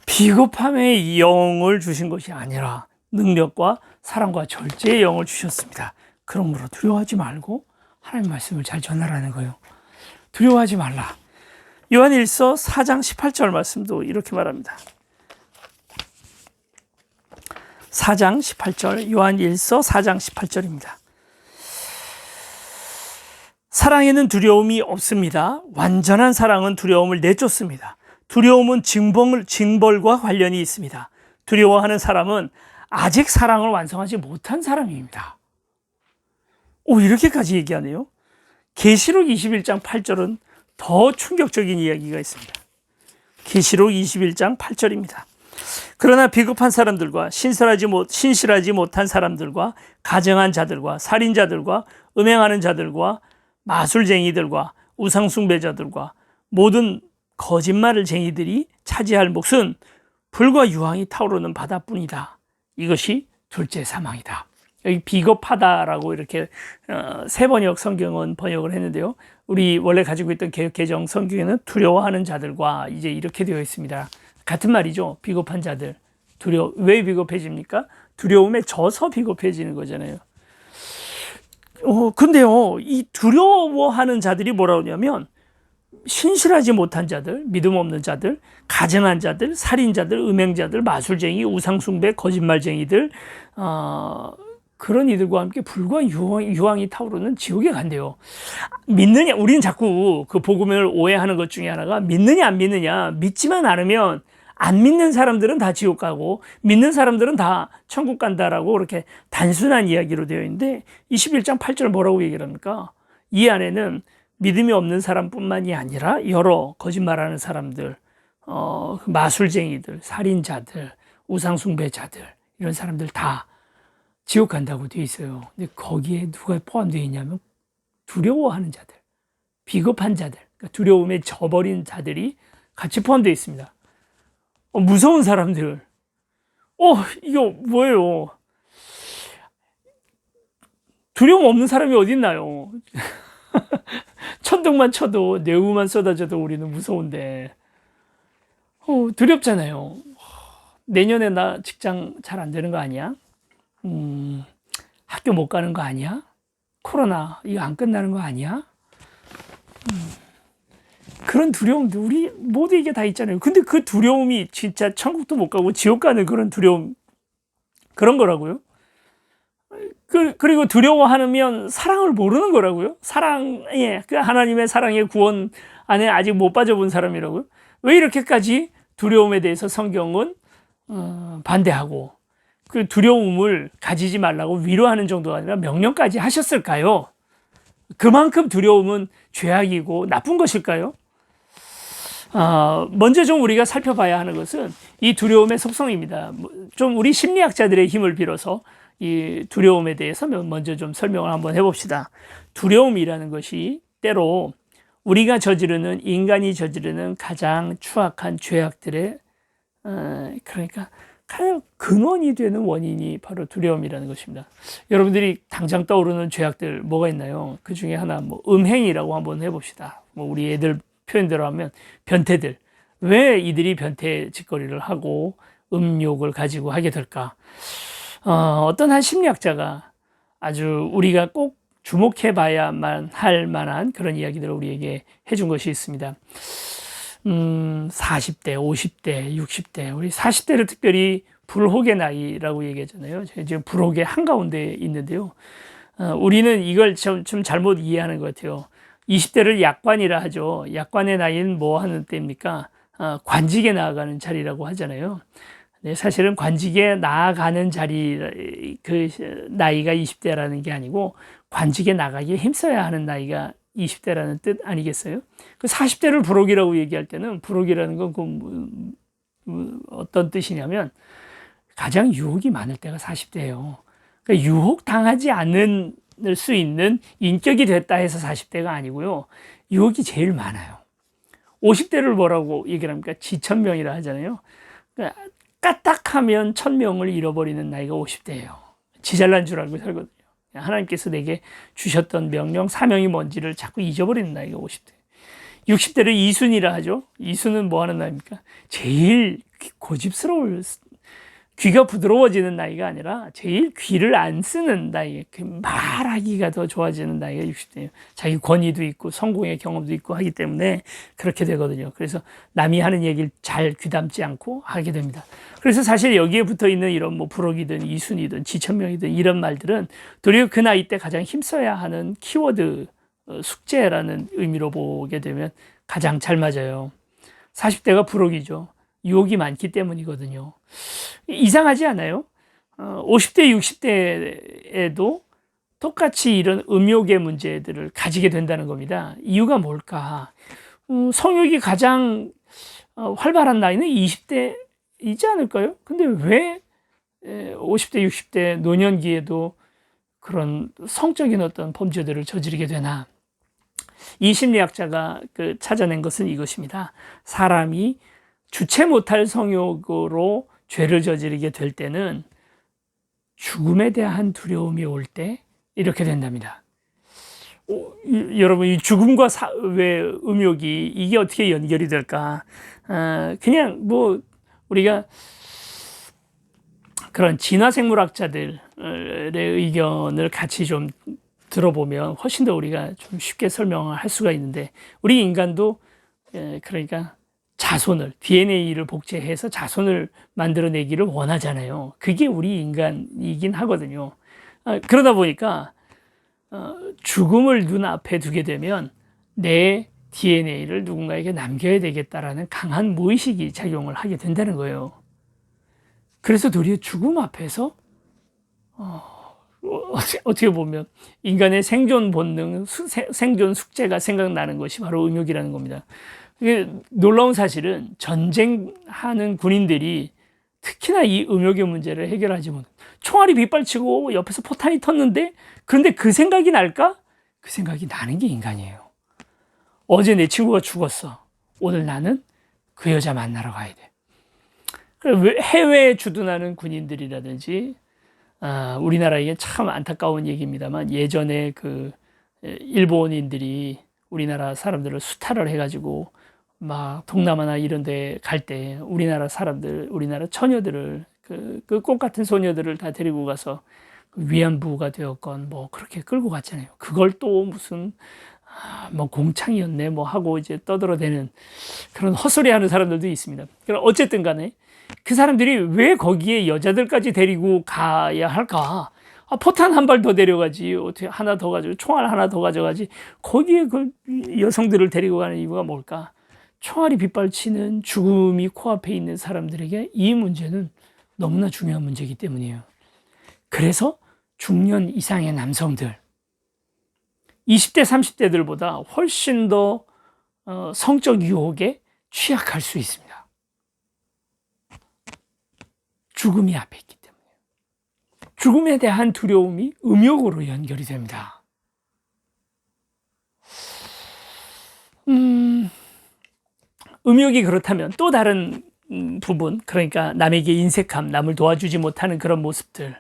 비겁함의 영을 주신 것이 아니라 능력과 사랑과 절제의 영을 주셨습니다. 그러므로 두려워하지 말고 하나님 말씀을 잘 전하라는 거예요. 두려워하지 말라. 요한일서 4장 18절 말씀도 이렇게 말합니다. 4장 18절, 요한일서 4장 18절입니다. 사랑에는 두려움이 없습니다. 완전한 사랑은 두려움을 내쫓습니다. 두려움은 징벌과 관련이 있습니다. 두려워하는 사람은 아직 사랑을 완성하지 못한 사람입니다. 이렇게까지 얘기하네요. 계시록 21장 8절은 더 충격적인 이야기가 있습니다. 계시록 21장 8절입니다. 그러나 비겁한 사람들과 신실하지 못한 사람들과 가증한 자들과 살인자들과 음행하는 자들과 마술쟁이들과 우상숭배자들과 모든 거짓말을 쟁이들이 차지할 몫은 불과 유황이 타오르는 바다뿐이다. 이것이 둘째 사망이다. 여기 비겁하다라고 이렇게 세 번역 성경은 번역을 했는데요. 우리 원래 가지고 있던 개역 개정 성경에는 두려워하는 자들과 이제 이렇게 되어 있습니다. 같은 말이죠. 비겁한 자들. 왜 비겁해집니까? 두려움에 져서 비겁해지는 거잖아요. 근데요, 이 두려워하는 자들이 뭐라고 하냐면, 신실하지 못한 자들, 믿음 없는 자들, 가증한 자들, 살인자들, 음행자들, 마술쟁이, 우상숭배, 거짓말쟁이들, 그런 이들과 함께 불과 유황이 타오르는 지옥에 간대요. 믿느냐, 우리는 자꾸 그 복음을 오해하는 것 중에 하나가 믿느냐 안 믿느냐, 믿지만 않으면 안 믿는 사람들은 다 지옥 가고 믿는 사람들은 다 천국 간다라고 그렇게 단순한 이야기로 되어 있는데 21장 8절 뭐라고 얘기를 합니까? 이 안에는 믿음이 없는 사람뿐만이 아니라 여러 거짓말하는 사람들, 마술쟁이들, 살인자들, 우상숭배자들 이런 사람들 다 지옥 간다고 되어 있어요. 근데 거기에 누가 포함되어 있냐면 두려워하는 자들, 비겁한 자들, 그러니까 두려움에 져버린 자들이 같이 포함되어 있습니다. 무서운 사람들. 이거 뭐예요? 두려움 없는 사람이 어디 있나요? 천둥만 쳐도 뇌우만 쏟아져도 우리는 무서운데 두렵잖아요. 내년에 나 직장 잘 안 되는 거 아니야? 학교 못 가는 거 아니야? 코로나 이거 안 끝나는 거 아니야? 그런 두려움도 우리 모두에게 다 있잖아요. 근데 그 두려움이 진짜 천국도 못 가고 지옥 가는 그런 두려움, 그런 거라고요. 그리고 두려워하면 사랑을 모르는 거라고요. 그 하나님의 사랑의 구원 안에 아직 못 빠져본 사람이라고요. 왜 이렇게까지 두려움에 대해서 성경은 반대하고 그 두려움을 가지지 말라고 위로하는 정도가 아니라 명령까지 하셨을까요? 그만큼 두려움은 죄악이고 나쁜 것일까요? 먼저 좀 우리가 살펴봐야 하는 것은 이 두려움의 속성입니다. 좀 우리 심리학자들의 힘을 빌어서 이 두려움에 대해서 먼저 좀 설명을 한번 해봅시다. 두려움이라는 것이 때로 우리가 인간이 저지르는 가장 추악한 죄악들의, 그러니까 가장 근원이 되는 원인이 바로 두려움이라는 것입니다. 여러분들이 당장 떠오르는 죄악들 뭐가 있나요? 그 중에 하나, 음행이라고 한번 해봅시다. 우리 애들 표현대로 하면 변태들. 왜 이들이 변태 짓거리를 하고 음욕을 가지고 하게 될까? 어떤 한 심리학자가 아주 우리가 꼭 주목해 봐야만 할 만한 그런 이야기들을 우리에게 해준 것이 있습니다. 40대, 50대, 60대, 우리 40대를 특별히 불혹의 나이라고 얘기하잖아요. 지금 불혹의 한가운데 있는데요. 우리는 이걸 좀 잘못 이해하는 것 같아요. 20대를 약관이라 하죠. 약관의 나이는 뭐 하는 때입니까? 관직에 나아가는 자리라고 하잖아요. 네, 사실은 관직에 나아가는 자리, 그 나이가 20대라는 게 아니고 관직에 나가기에 힘써야 하는 나이가 20대라는 뜻 아니겠어요? 그 40대를 불혹이라고 얘기할 때는 불혹이라는 건 어떤 뜻이냐면 가장 유혹이 많을 때가 40대예요. 그러니까 유혹 당하지 않을 수 있는 인격이 됐다 해서 40대가 아니고요. 유혹이 제일 많아요. 50대를 뭐라고 얘기를 합니까? 지천명이라 하잖아요. 그러니까 까딱하면 1000명을 잃어버리는 나이가 50대예요. 지잘난 줄 알고 살거든요. 하나님께서 내게 주셨던 명령, 사명이 뭔지를 자꾸 잊어버리는 나이가 50대. 60대를 이순이라 하죠. 이순은 뭐 하는 나이입니까? 제일 고집스러울, 귀가 부드러워지는 나이가 아니라 제일 귀를 안 쓰는 나이, 말하기가 더 좋아지는 나이가 60대예요. 자기 권위도 있고 성공의 경험도 있고 하기 때문에 그렇게 되거든요. 그래서 남이 하는 얘기를 잘 귀담지 않고 하게 됩니다. 그래서 사실 여기에 붙어 있는 이런 불혹이든 이순이든 지천명이든 이런 말들은 도리어 그 나이 때 가장 힘써야 하는 키워드, 숙제라는 의미로 보게 되면 가장 잘 맞아요. 40대가 불혹이죠. 유혹이 많기 때문이거든요. 이상하지 않아요? 50대, 60대에도 똑같이 이런 음욕의 문제들을 가지게 된다는 겁니다. 이유가 뭘까? 성욕이 가장 활발한 나이는 20대이지 않을까요? 근데 왜 50대, 60대 노년기에도 그런 성적인 어떤 범죄들을 저지르게 되나? 이 심리학자가 찾아낸 것은 이것입니다. 사람이 주체 못할 성욕으로 죄를 저지르게 될 때는 죽음에 대한 두려움이 올 때 이렇게 된답니다. 여러분, 이 죽음과 왜 음욕이 이게 어떻게 연결이 될까? 그냥 뭐 우리가 그런 진화생물학자들의 의견을 같이 좀 들어보면 훨씬 더 우리가 좀 쉽게 설명할 수가 있는데, 우리 인간도 그러니까 자손을, DNA를 복제해서 자손을 만들어내기를 원하잖아요. 그게 우리 인간이긴 하거든요. 그러다 보니까 죽음을 눈앞에 두게 되면 내 DNA를 누군가에게 남겨야 되겠다라는 강한 무의식이 작용을 하게 된다는 거예요. 그래서 도리어 죽음 앞에서 어떻게 보면 인간의 생존 본능, 생존 숙제가 생각나는 것이 바로 음욕이라는 겁니다. 놀라운 사실은 전쟁하는 군인들이 특히나 이 음욕의 문제를 해결하지 못해. 총알이 빗발치고 옆에서 포탄이 텄는데, 그런데 그 생각이 날까? 그 생각이 나는 게 인간이에요. 어제 내 친구가 죽었어. 오늘 나는 그 여자 만나러 가야 돼. 해외에 주둔하는 군인들이라든지, 우리나라에게 참 안타까운 얘기입니다만, 예전에 그 일본인들이 우리나라 사람들을 수탈을 해가지고 막 동남아나 이런 데 갈 때 우리나라 사람들, 우리나라 처녀들을 그 꽃 같은 소녀들을 다 데리고 가서 위안부가 되었건 뭐 그렇게 끌고 갔잖아요. 그걸 또 무슨 뭐 공창이었네 뭐 하고 이제 떠들어대는 그런 헛소리 하는 사람들도 있습니다. 그럼 어쨌든 간에 그 사람들이 왜 거기에 여자들까지 데리고 가야 할까? 포탄 한 발 더 데려가지, 어떻게 하나 더 가지고 총알 하나 더 가져가지, 거기에 그 여성들을 데리고 가는 이유가 뭘까? 총알이 빗발치는 죽음이 코앞에 있는 사람들에게 이 문제는 너무나 중요한 문제이기 때문이에요. 그래서 중년 이상의 남성들, 20대 30대들보다 훨씬 더 성적 유혹에 취약할 수 있습니다. 죽음이 앞에 있기 때문에. 죽음에 대한 두려움이 음욕으로 연결이 됩니다. 음욕이 그렇다면 또 다른 부분, 그러니까 남에게 인색함, 남을 도와주지 못하는 그런 모습들,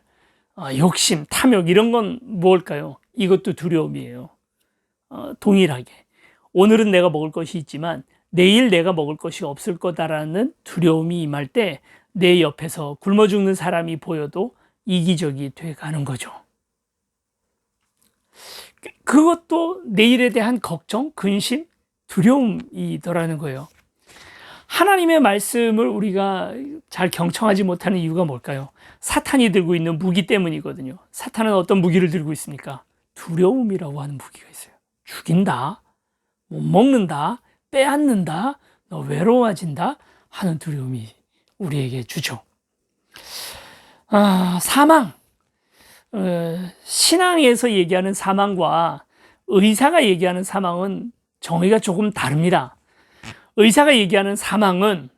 욕심, 탐욕 이런 건 뭘까요? 이것도 두려움이에요. 동일하게 오늘은 내가 먹을 것이 있지만 내일 내가 먹을 것이 없을 거다라는 두려움이 임할 때 내 옆에서 굶어 죽는 사람이 보여도 이기적이 돼가는 거죠. 그것도 내일에 대한 걱정, 근심, 두려움이더라는 거예요. 하나님의 말씀을 우리가 잘 경청하지 못하는 이유가 뭘까요? 사탄이 들고 있는 무기 때문이거든요. 사탄은 어떤 무기를 들고 있습니까? 두려움이라고 하는 무기가 있어요. 죽인다, 못 먹는다, 빼앗는다, 너 외로워진다 하는 두려움이 우리에게 주죠. 사망, 신앙에서 얘기하는 사망과 의사가 얘기하는 사망은 정의가 조금 다릅니다. 의사가 얘기하는 사망은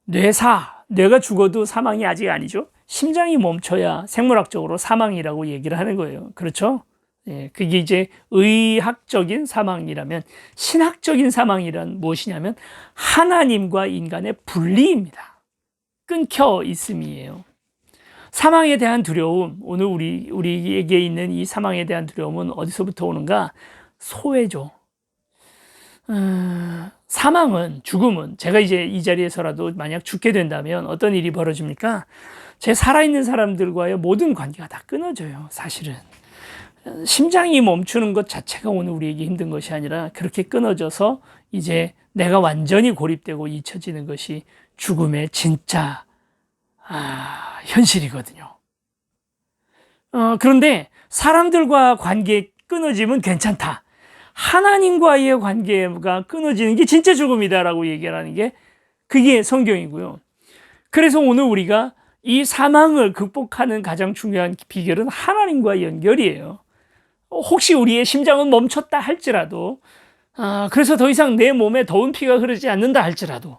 뇌가 죽어도 사망이 아직 아니죠. 심장이 멈춰야 생물학적으로 사망이라고 얘기를 하는 거예요. 그렇죠? 예, 그게 이제 의학적인 사망이라면, 신학적인 사망이란 무엇이냐면 하나님과 인간의 분리입니다. 끊겨 있음이에요. 사망에 대한 두려움, 오늘 우리에게 있는 이 사망에 대한 두려움은 어디서부터 오는가? 소외죠. 사망은, 죽음은, 제가 이제 이 자리에서라도 만약 죽게 된다면 어떤 일이 벌어집니까? 제 살아있는 사람들과의 모든 관계가 다 끊어져요, 사실은. 심장이 멈추는 것 자체가 오늘 우리에게 힘든 것이 아니라 그렇게 끊어져서 이제 내가 완전히 고립되고 잊혀지는 것이 죽음의 진짜 현실이거든요. 그런데 사람들과 관계 끊어지면 괜찮다. 하나님과의 관계가 끊어지는 게 진짜 죽음이다라고 얘기하는 게 그게 성경이고요. 그래서 오늘 우리가 이 사망을 극복하는 가장 중요한 비결은 하나님과의 연결이에요. 혹시 우리의 심장은 멈췄다 할지라도, 그래서 더 이상 내 몸에 더운 피가 흐르지 않는다 할지라도,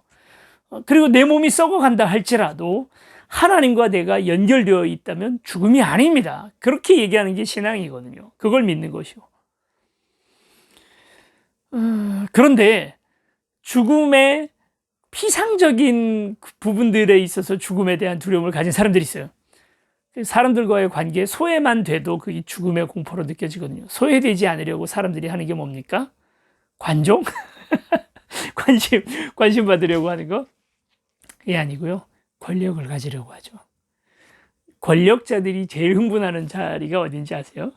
그리고 내 몸이 썩어간다 할지라도 하나님과 내가 연결되어 있다면 죽음이 아닙니다. 그렇게 얘기하는 게 신앙이거든요. 그걸 믿는 것이고. 그런데 죽음의 피상적인 부분들에 있어서 죽음에 대한 두려움을 가진 사람들이 있어요. 사람들과의 관계에 소외만 돼도 그게 죽음의 공포로 느껴지거든요. 소외되지 않으려고 사람들이 하는 게 뭡니까? 관종? 관심 받으려고 하는 거? 그게 아니고요. 권력을 가지려고 하죠. 권력자들이 제일 흥분하는 자리가 어딘지 아세요?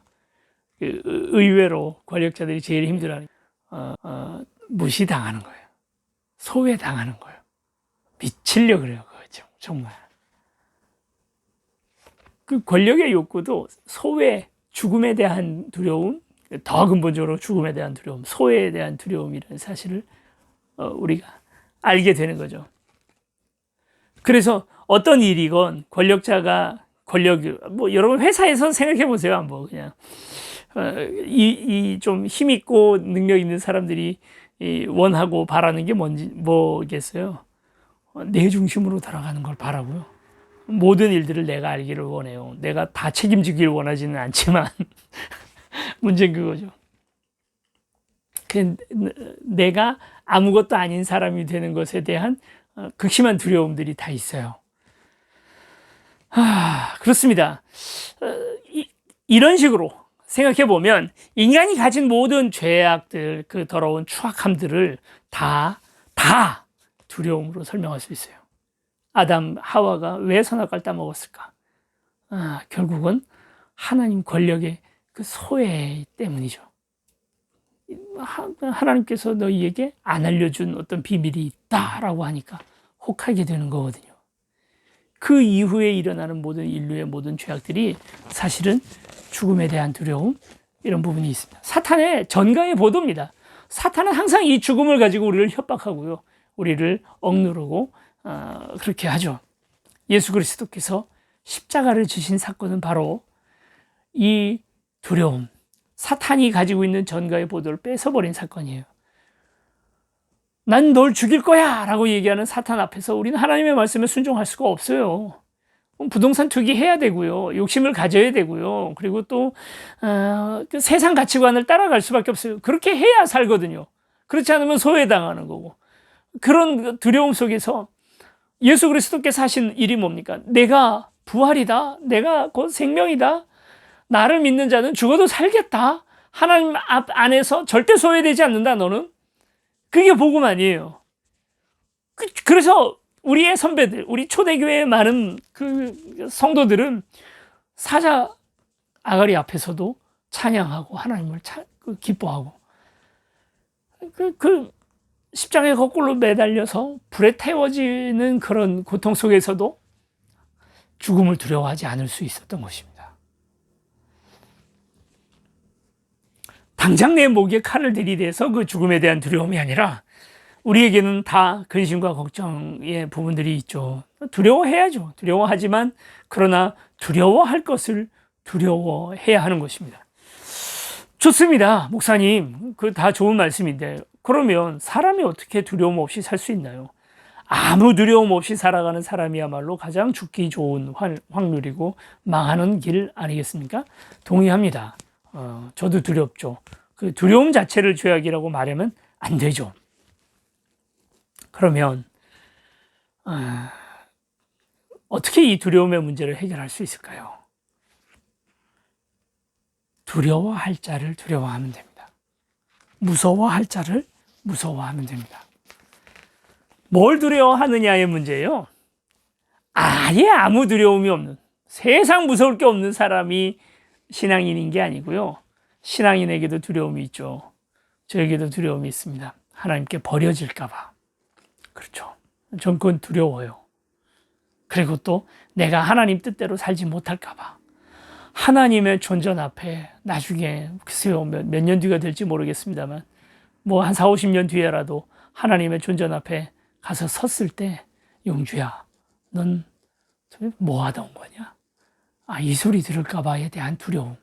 의외로 권력자들이 제일 힘들어하는 무시당하는 거예요. 소외당하는 거예요. 미치려고 그래요. 그거 정말. 그 권력의 욕구도 소외, 죽음에 대한 두려움, 더 근본적으로 죽음에 대한 두려움, 소외에 대한 두려움이라는 사실을 우리가 알게 되는 거죠. 그래서 어떤 일이건 권력자가 여러분 회사에서 생각해 보세요. 한번 그냥 이 좀 힘 있고 능력 있는 사람들이 원하고 바라는 게 뭐겠어요? 내 중심으로 돌아가는 걸 바라고요. 모든 일들을 내가 알기를 원해요. 내가 다 책임지길 원하지는 않지만 문제는 그거죠. 내가 아무것도 아닌 사람이 되는 것에 대한 극심한 두려움들이 다 있어요. 그렇습니다. 이런 식으로 생각해 보면 인간이 가진 모든 죄악들, 그 더러운 추악함들을 다 두려움으로 설명할 수 있어요. 아담, 하와가 왜 선악과를 따먹었을까? 결국은 하나님 권력의 그 소외 때문이죠. 하나님께서 너희에게 안 알려준 어떤 비밀이 있다라고 하니까 혹하게 되는 거거든요. 그 이후에 일어나는 모든 인류의 모든 죄악들이 사실은 죽음에 대한 두려움, 이런 부분이 있습니다. 사탄의 전가의 보도입니다. 사탄은 항상 이 죽음을 가지고 우리를 협박하고요. 우리를 억누르고 그렇게 하죠. 예수 그리스도께서 십자가를 지신 사건은 바로 이 두려움, 사탄이 가지고 있는 전가의 보도를 뺏어버린 사건이에요. 난 널 죽일 거야 라고 얘기하는 사탄 앞에서 우리는 하나님의 말씀에 순종할 수가 없어요. 부동산 투기해야 되고요. 욕심을 가져야 되고요. 그리고 또 그 세상 가치관을 따라갈 수밖에 없어요. 그렇게 해야 살거든요. 그렇지 않으면 소외당하는 거고. 그런 두려움 속에서 예수 그리스도께서 하신 일이 뭡니까? 내가 부활이다. 내가 곧 생명이다. 나를 믿는 자는 죽어도 살겠다. 하나님 안에서 절대 소외되지 않는다. 너는. 그게 복음 아니에요. 그래서 우리의 선배들, 우리 초대교회의 많은 그 성도들은 사자 아가리 앞에서도 찬양하고 하나님을 기뻐하고 그 십자가에 거꾸로 매달려서 불에 태워지는 그런 고통 속에서도 죽음을 두려워하지 않을 수 있었던 것입니다. 당장 내 목에 칼을 들이대서 그 죽음에 대한 두려움이 아니라 우리에게는 다 근심과 걱정의 부분들이 있죠. 두려워해야죠. 두려워하지만 그러나 두려워할 것을 두려워해야 하는 것입니다. 좋습니다. 목사님, 그 다 좋은 말씀인데 그러면 사람이 어떻게 두려움 없이 살 수 있나요? 아무 두려움 없이 살아가는 사람이야말로 가장 죽기 좋은 확률이고 망하는 길 아니겠습니까? 동의합니다. 저도 두렵죠. 그 두려움 자체를 죄악이라고 말하면 안 되죠. 그러면 어떻게 이 두려움의 문제를 해결할 수 있을까요? 두려워할 자를 두려워하면 됩니다. 무서워할 자를 무서워하면 됩니다. 뭘 두려워하느냐의 문제예요. 아예 아무 두려움이 없는, 세상 무서울 게 없는 사람이 신앙인인 게 아니고요. 신앙인에게도 두려움이 있죠. 저에게도 두려움이 있습니다. 하나님께 버려질까 봐. 그렇죠. 전 그건 두려워요. 그리고 또 내가 하나님 뜻대로 살지 못할까 봐. 하나님의 존전 앞에 나중에 글쎄요 몇 년 뒤가 될지 모르겠습니다만 뭐 한 4, 50년 뒤에라도 하나님의 존전 앞에 가서 섰을 때 용주야 넌 뭐 하다 온 거냐? 이 소리 들을까 봐에 대한 두려움.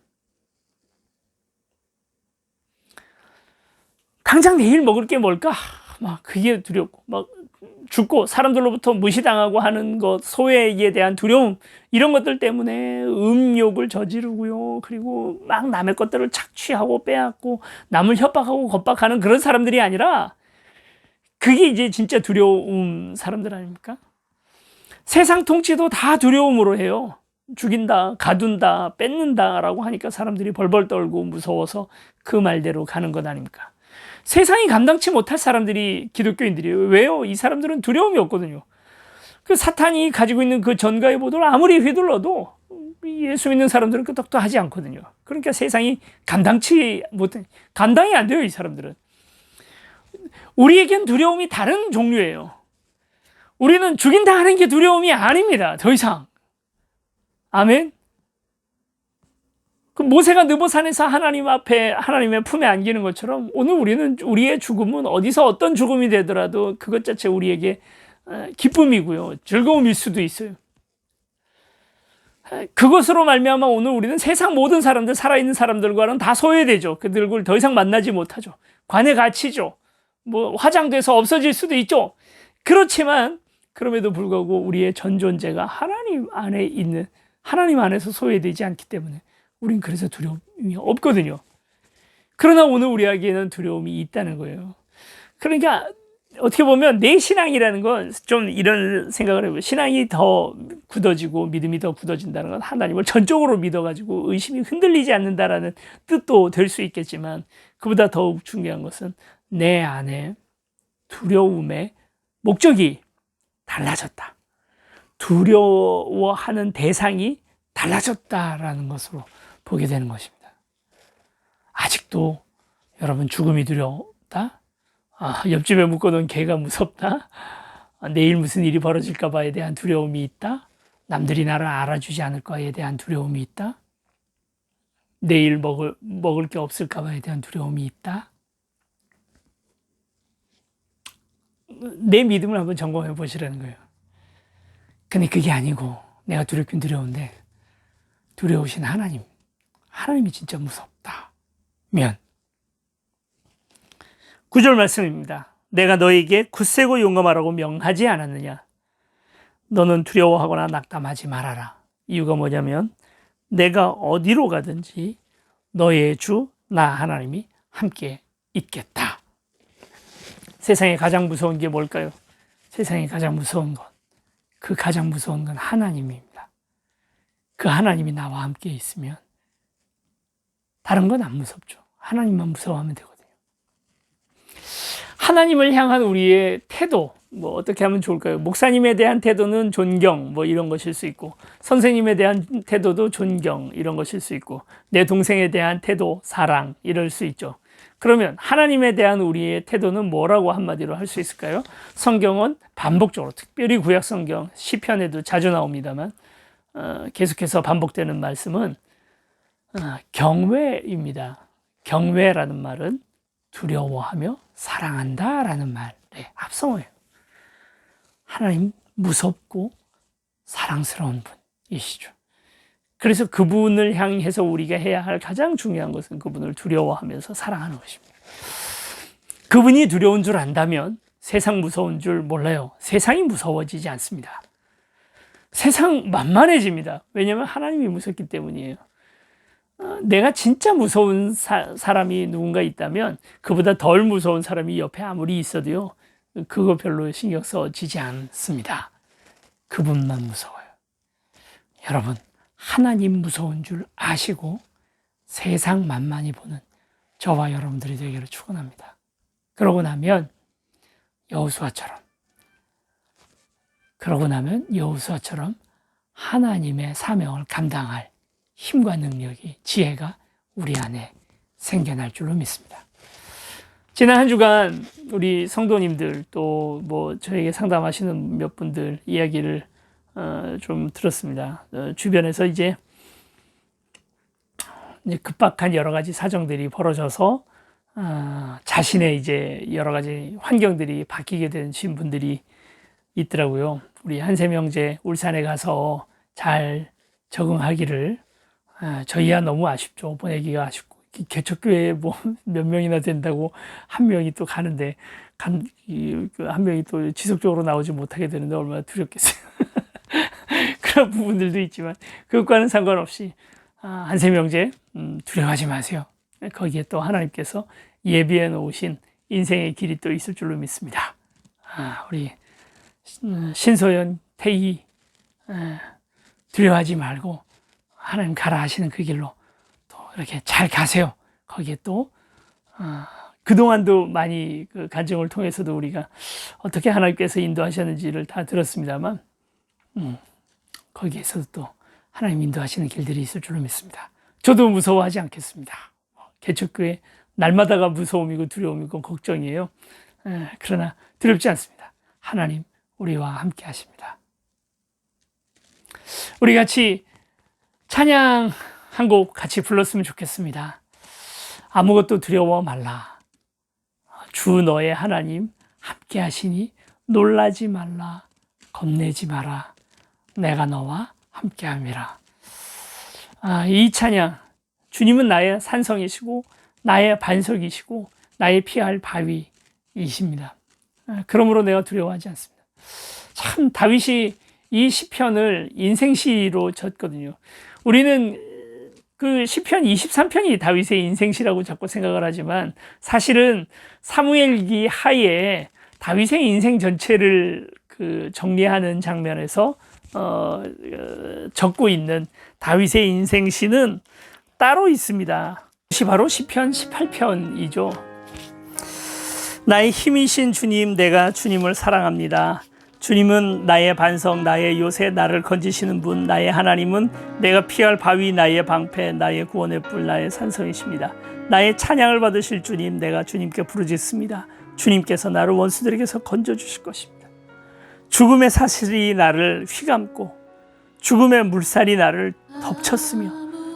당장 내일 먹을 게 뭘까? 막 그게 두렵고 막 죽고 사람들로부터 무시당하고 하는 것, 소외에 대한 두려움, 이런 것들 때문에 음욕을 저지르고요. 그리고 막 남의 것들을 착취하고 빼앗고 남을 협박하고 겁박하는 그런 사람들이 아니라 그게 이제 진짜 두려움 사람들 아닙니까? 세상 통치도 다 두려움으로 해요. 죽인다, 가둔다, 뺏는다라고 하니까 사람들이 벌벌 떨고 무서워서 그 말대로 가는 것 아닙니까? 세상이 감당치 못할 사람들이 기독교인들이에요. 왜요? 이 사람들은 두려움이 없거든요. 그 사탄이 가지고 있는 그 전가의 보도를 아무리 휘둘러도 예수 믿는 사람들은 끄떡도 하지 않거든요. 그러니까 세상이 감당이 안 돼요, 이 사람들은. 우리에겐 두려움이 다른 종류예요. 우리는 죽인다 하는 게 두려움이 아닙니다. 더 이상. 아멘. 그 모세가 느보산에서 하나님 앞에 하나님의 품에 안기는 것처럼 오늘 우리는 우리의 죽음은 어디서 어떤 죽음이 되더라도 그것 자체 우리에게 기쁨이고요, 즐거움일 수도 있어요. 그것으로 말미암아 오늘 우리는 세상 모든 사람들, 살아있는 사람들과는 다 소외되죠. 그들을 더 이상 만나지 못하죠. 관에 갇히죠. 뭐 화장돼서 없어질 수도 있죠. 그렇지만 그럼에도 불구하고 우리의 전 존재가 하나님 안에 있는, 하나님 안에서 소외되지 않기 때문에 우린 그래서 두려움이 없거든요. 그러나 오늘 우리에게는 두려움이 있다는 거예요. 그러니까 어떻게 보면 내 신앙이라는 건 좀 이런 생각을 해요. 신앙이 더 굳어지고 믿음이 더 굳어진다는 건 하나님을 전적으로 믿어가지고 의심이 흔들리지 않는다라는 뜻도 될 수 있겠지만, 그보다 더욱 중요한 것은 내 안에 두려움의 목적이 달라졌다. 두려워하는 대상이 달라졌다라는 것으로 보게 되는 것입니다. 아직도 여러분 죽음이 두렵다? 옆집에 묶어놓은 개가 무섭다? 내일 무슨 일이 벌어질까 봐에 대한 두려움이 있다? 남들이 나를 알아주지 않을 거에 대한 두려움이 있다? 내일 먹을 게 없을까 봐에 대한 두려움이 있다? 내 믿음을 한번 점검해 보시라는 거예요. 근데 그게 아니고 내가 두렵긴 두려운데 두려우신 하나님이 진짜 무섭다면 9절 말씀입니다. 내가 너에게 굳세고 용감하라고 명하지 않았느냐? 너는 두려워하거나 낙담하지 말아라. 이유가 뭐냐면 내가 어디로 가든지 너의 주 나 하나님이 함께 있겠다. 세상에 가장 무서운 게 뭘까요? 세상에 가장 무서운 것, 그 가장 무서운 건 하나님입니다. 그 하나님이 나와 함께 있으면 다른 건 안 무섭죠. 하나님만 무서워하면 되거든요. 하나님을 향한 우리의 태도, 뭐 어떻게 하면 좋을까요? 목사님에 대한 태도는 존경, 뭐 이런 것일 수 있고, 선생님에 대한 태도도 존경, 이런 것일 수 있고, 내 동생에 대한 태도, 사랑, 이럴 수 있죠. 그러면 하나님에 대한 우리의 태도는 뭐라고 한마디로 할 수 있을까요? 성경은 반복적으로, 특별히 구약 성경 시편에도 자주 나옵니다만 계속해서 반복되는 말씀은 경외입니다. 경외라는 말은 두려워하며 사랑한다라는 말의 합성어예요. 하나님 무섭고 사랑스러운 분이시죠. 그래서 그분을 향해서 우리가 해야 할 가장 중요한 것은 그분을 두려워하면서 사랑하는 것입니다. 그분이 두려운 줄 안다면 세상 무서운 줄 몰라요. 세상이 무서워지지 않습니다. 세상 만만해집니다. 왜냐하면 하나님이 무섭기 때문이에요. 내가 진짜 무서운 사람이 누군가 있다면 그보다 덜 무서운 사람이 옆에 아무리 있어도요, 그거 별로 신경 써지지 않습니다. 그분만 무서워요. 여러분, 하나님 무서운 줄 아시고 세상 만만히 보는 저와 여러분들이 되기를 축원합니다. 그러고 나면 여호수아처럼 하나님의 사명을 감당할 힘과 능력이, 지혜가 우리 안에 생겨날 줄로 믿습니다. 지난 한 주간 우리 성도님들 또 뭐 저에게 상담하시는 몇 분들 이야기를 좀 들었습니다. 주변에서 이제 급박한 여러 가지 사정들이 벌어져서 자신의 이제 여러 가지 환경들이 바뀌게 되신 분들이 있더라고요. 우리 한샘 형제 울산에 가서 잘 적응하기를, 저희야 너무 아쉽죠. 보내기가 아쉽고, 개척교회에 뭐 몇 명이나 된다고 한 명이 또 가는데 한 명이 또 지속적으로 나오지 못하게 되는데 얼마나 두렵겠어요. 그런 부분들도 있지만 그것과는 상관없이 한샘 형제 두려워하지 마세요. 거기에 또 하나님께서 예비해 놓으신 인생의 길이 또 있을 줄로 믿습니다. 우리 신소연, 태희 두려워하지 말고 하나님 가라 하시는 그 길로 또 이렇게 잘 가세요. 거기에 또 그동안도 많이 그 간증을 통해서도 우리가 어떻게 하나님께서 인도하셨는지를 다 들었습니다만 거기에서도 또 하나님 인도하시는 길들이 있을 줄로 믿습니다. 저도 무서워하지 않겠습니다. 개척교회 날마다가 무서움이고 두려움이고 걱정이에요. 그러나 두렵지 않습니다. 하나님 우리와 함께 하십니다. 우리 같이 찬양 한 곡 같이 불렀으면 좋겠습니다. 아무것도 두려워 말라. 주 너의 하나님 함께 하시니 놀라지 말라. 겁내지 마라. 내가 너와 함께 함이라. 이 찬양, 주님은 나의 산성이시고 나의 반석이시고 나의 피할 바위이십니다. 그러므로 내가 두려워하지 않습니다. 참 다윗이 이 시편을 인생시로 졌거든요. 우리는 그 시편 23편이 다윗의 인생시라고 자꾸 생각을 하지만 사실은 사무엘기 하에 다윗의 인생 전체를 그 정리하는 장면에서 적고 있는 다윗의 인생시는 따로 있습니다. 그것이 바로 시편 18편이죠. 나의 힘이신 주님, 내가 주님을 사랑합니다. 주님은 나의 반석, 나의 요새, 나를 건지시는 분, 나의 하나님은 내가 피할 바위, 나의 방패, 나의 구원의 뿔, 나의 산성이십니다. 나의 찬양을 받으실 주님, 내가 주님께 부르짖습니다. 주님께서 나를 원수들에게서 건져주실 것입니다. 죽음의 사슬이 나를 휘감고 죽음의 물살이 나를 덮쳤으며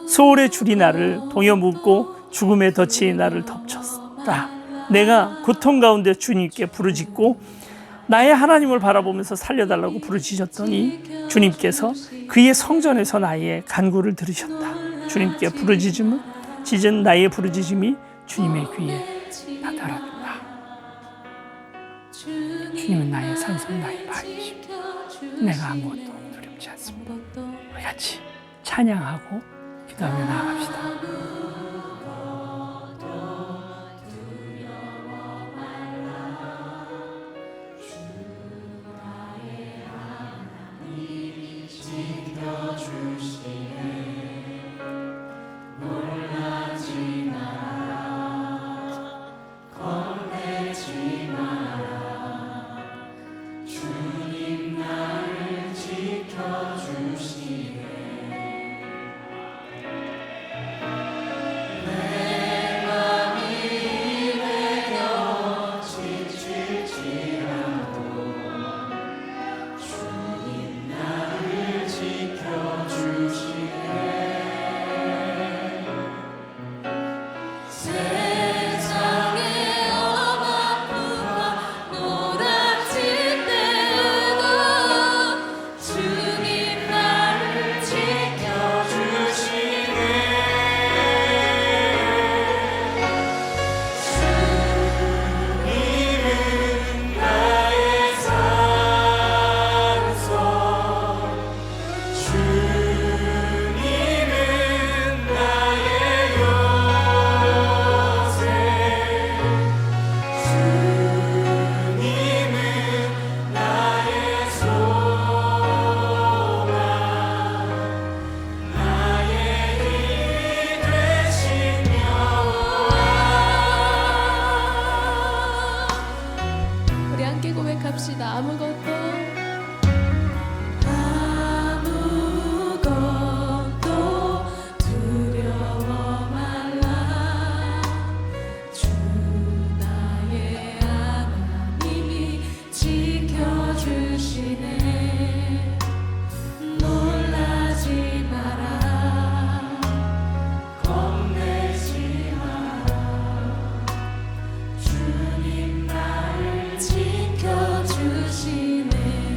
소울의 줄이 나를 동여 묶고 죽음의 덫이 나를 덮쳤다. 내가 고통 가운데 주님께 부르짖고 나의 하나님을 바라보면서 살려달라고 부르짖었더니 주님께서 그의 성전에서 나의 간구를 들으셨다. 주님께 짖은 나의 부르짖음이 주님의 귀에 다다랐다. 주님은 나의 산성, 나의 바위이십니다. 내가 아무것도 두렵지 않습니다. 우리 같이 찬양하고 기도하며 나아갑시다. 지켜주시네.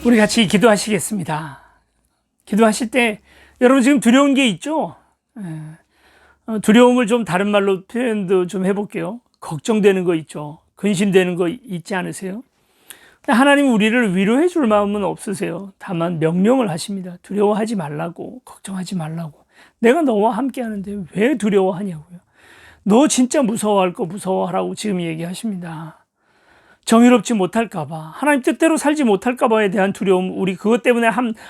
우리 같이 기도하시겠습니다. 기도하실 때 여러분 지금 두려운 게 있죠? 두려움을 좀 다른 말로 표현도 좀 해볼게요. 걱정되는 거 있죠? 근심되는 거 있지 않으세요? 하나님 우리를 위로해 줄 마음은 없으세요. 다만 명령을 하십니다. 두려워하지 말라고, 걱정하지 말라고. 내가 너와 함께 하는데 왜 두려워하냐고요. 너 진짜 무서워할 거 무서워하라고 지금 얘기하십니다. 정의롭지 못할까봐, 하나님 뜻대로 살지 못할까봐에 대한 두려움, 우리 그것 때문에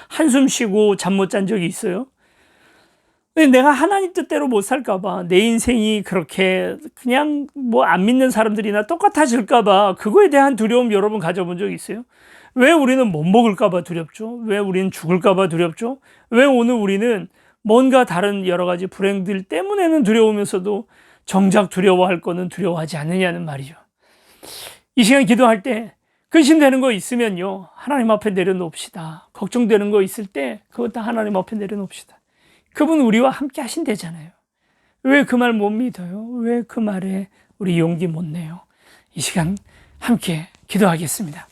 한숨 쉬고 잠 못 잔 적이 있어요? 내가 하나님 뜻대로 못 살까봐, 내 인생이 그렇게 그냥 뭐 안 믿는 사람들이나 똑같아질까봐, 그거에 대한 두려움 여러분 가져본 적 있어요? 왜 우리는 못 먹을까봐 두렵죠? 왜 우리는 죽을까봐 두렵죠? 왜 오늘 우리는 뭔가 다른 여러 가지 불행들 때문에는 두려우면서도 정작 두려워할 거는 두려워하지 않느냐는 말이죠. 이 시간 기도할 때 근심되는 거 있으면요, 하나님 앞에 내려놓읍시다. 걱정되는 거 있을 때 그것 다 하나님 앞에 내려놓읍시다. 그분 우리와 함께 하신대잖아요. 왜 그 말 못 믿어요? 왜 그 말에 우리 용기 못 내요? 이 시간 함께 기도하겠습니다.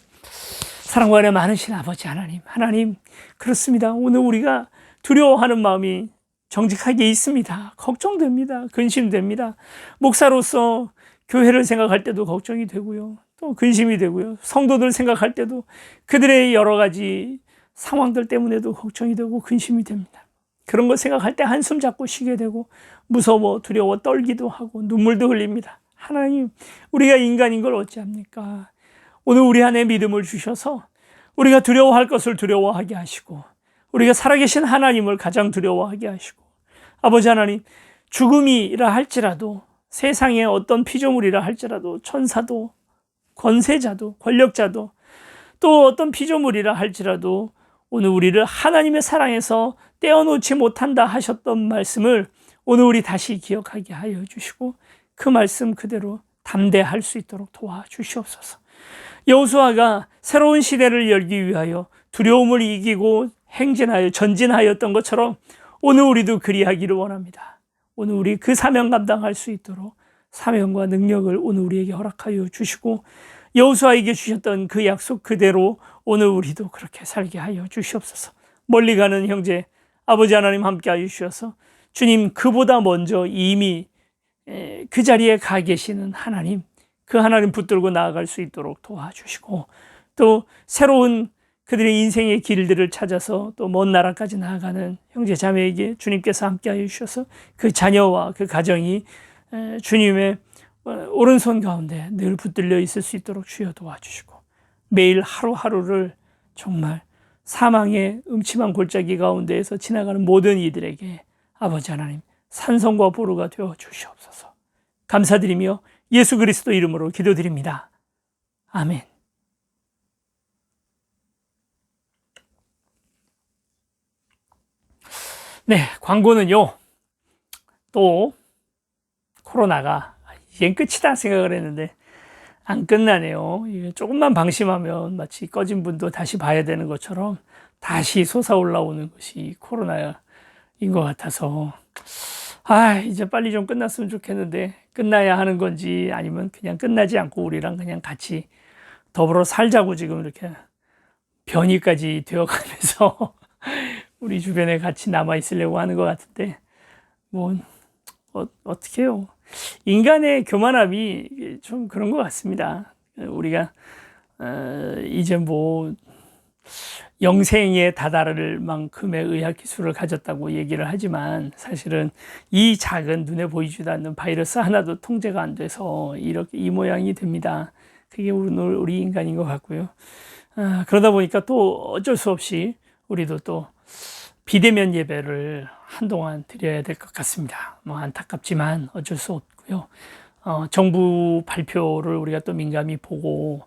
사랑과 은혜 많으신 아버지 하나님, 그렇습니다. 오늘 우리가 두려워하는 마음이 정직하게 있습니다. 걱정됩니다. 근심됩니다. 목사로서 교회를 생각할 때도 걱정이 되고요. 또 근심이 되고요. 성도들 생각할 때도 그들의 여러 가지 상황들 때문에도 걱정이 되고 근심이 됩니다. 그런 거 생각할 때 한숨 잡고 쉬게 되고 무서워, 두려워 떨기도 하고 눈물도 흘립니다. 하나님, 우리가 인간인 걸 어찌합니까? 오늘 우리 안에 믿음을 주셔서 우리가 두려워할 것을 두려워하게 하시고, 우리가 살아계신 하나님을 가장 두려워하게 하시고, 아버지 하나님, 죽음이라 할지라도, 세상에 어떤 피조물이라 할지라도, 천사도 권세자도 권력자도 또 어떤 피조물이라 할지라도 오늘 우리를 하나님의 사랑에서 떼어놓지 못한다 하셨던 말씀을 오늘 우리 다시 기억하게 하여 주시고, 그 말씀 그대로 담대할 수 있도록 도와주시옵소서. 여호수아가 새로운 시대를 열기 위하여 두려움을 이기고 전진하였던 것처럼 오늘 우리도 그리하기를 원합니다. 오늘 우리 그 사명 감당할 수 있도록 사명과 능력을 오늘 우리에게 허락하여 주시고, 여호수아에게 주셨던 그 약속 그대로 오늘 우리도 그렇게 살게 하여 주시옵소서. 멀리 가는 형제 아버지 하나님 함께 하여 주셔서 주님, 그보다 먼저 이미 그 자리에 가 계시는 하나님, 그 하나님 붙들고 나아갈 수 있도록 도와주시고, 또 새로운 그들의 인생의 길들을 찾아서 또 먼 나라까지 나아가는 형제 자매에게 주님께서 함께 하여 주셔서 그 자녀와 그 가정이 주님의 오른손 가운데 늘 붙들려 있을 수 있도록 주여 도와주시고, 매일 하루하루를 정말 사망의 음침한 골짜기 가운데에서 지나가는 모든 이들에게 아버지 하나님 산성과 보루가 되어 주시옵소서. 감사드리며 예수 그리스도 이름으로 기도드립니다. 아멘. 네, 광고는요, 또 코로나가 이젠 끝이다 생각을 했는데 안 끝나네요. 조금만 방심하면 마치 꺼진 분도 다시 봐야 되는 것처럼 다시 솟아올라오는 것이 코로나인 것 같아서, 이제 빨리 좀 끝났으면 좋겠는데, 끝나야 하는 건지 아니면 그냥 끝나지 않고 우리랑 그냥 같이 더불어 살자고 지금 이렇게 변이까지 되어가면서 우리 주변에 같이 남아 있으려고 하는 것 같은데, 어떻게 해요? 인간의 교만함이 좀 그런 것 같습니다. 우리가 이제 영생에 다다를 만큼의 의학 기술을 가졌다고 얘기를 하지만, 사실은 이 작은 눈에 보이지도 않는 바이러스 하나도 통제가 안 돼서 이렇게 이 모양이 됩니다. 그게 오늘 우리 인간인 것 같고요. 그러다 보니까 또 어쩔 수 없이 우리도 또 비대면 예배를 한동안 드려야 될 것 같습니다. 안타깝지만 어쩔 수 없고요. 정부 발표를 우리가 또 민감히 보고,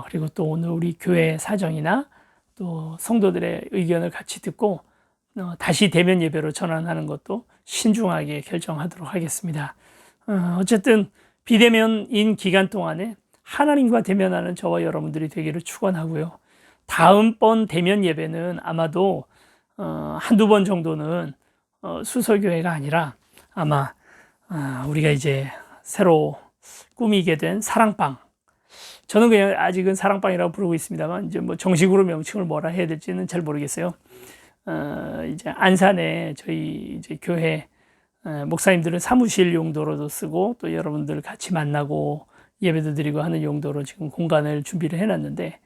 그리고 또 오늘 우리 교회 사정이나 또 성도들의 의견을 같이 듣고 다시 대면 예배로 전환하는 것도 신중하게 결정하도록 하겠습니다. 어쨌든 비대면인 기간 동안에 하나님과 대면하는 저와 여러분들이 되기를 축원하고요. 다음번 대면 예배는 아마도 한두 번 정도는 수서교회가 아니라 아마 우리가 이제 새로 꾸미게 된 사랑방, 저는 그냥 아직은 사랑방이라고 부르고 있습니다만, 이제 뭐 정식으로 명칭을 뭐라 해야 될지는 잘 모르겠어요. 이제 안산에 저희 이제 교회 목사님들은 사무실 용도로도 쓰고, 또 여러분들 같이 만나고 예배도 드리고 하는 용도로 지금 공간을 준비를 해놨는데,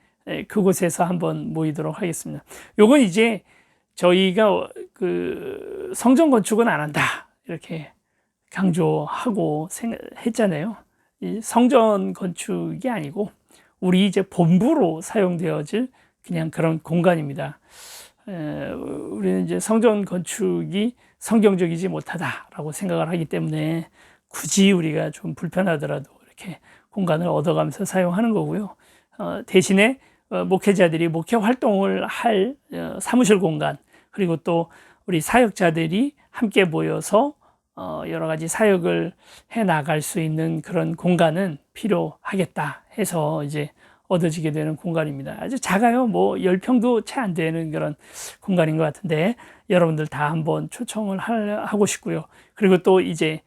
그곳에서 한번 모이도록 하겠습니다. 요건 이제 저희가 그 성전 건축은 안 한다 이렇게 강조하고 했잖아요. 이 성전 건축이 아니고 우리 이제 본부로 사용되어질 그냥 그런 공간입니다. 우리는 이제 성전 건축이 성경적이지 못하다라고 생각을 하기 때문에 굳이 우리가 좀 불편하더라도 이렇게 공간을 얻어가면서 사용하는 거고요. 대신에 목회자들이 목회 활동을 할 사무실 공간, 그리고 또 우리 사역자들이 함께 모여서 여러 가지 사역을 해 나갈 수 있는 그런 공간은 필요하겠다 해서 이제 얻어지게 되는 공간입니다. 아주 작아요. 뭐 10평도 채 안 되는 그런 공간인 것 같은데, 여러분들 다 한번 초청을 하고 싶고요. 그리고 또 이제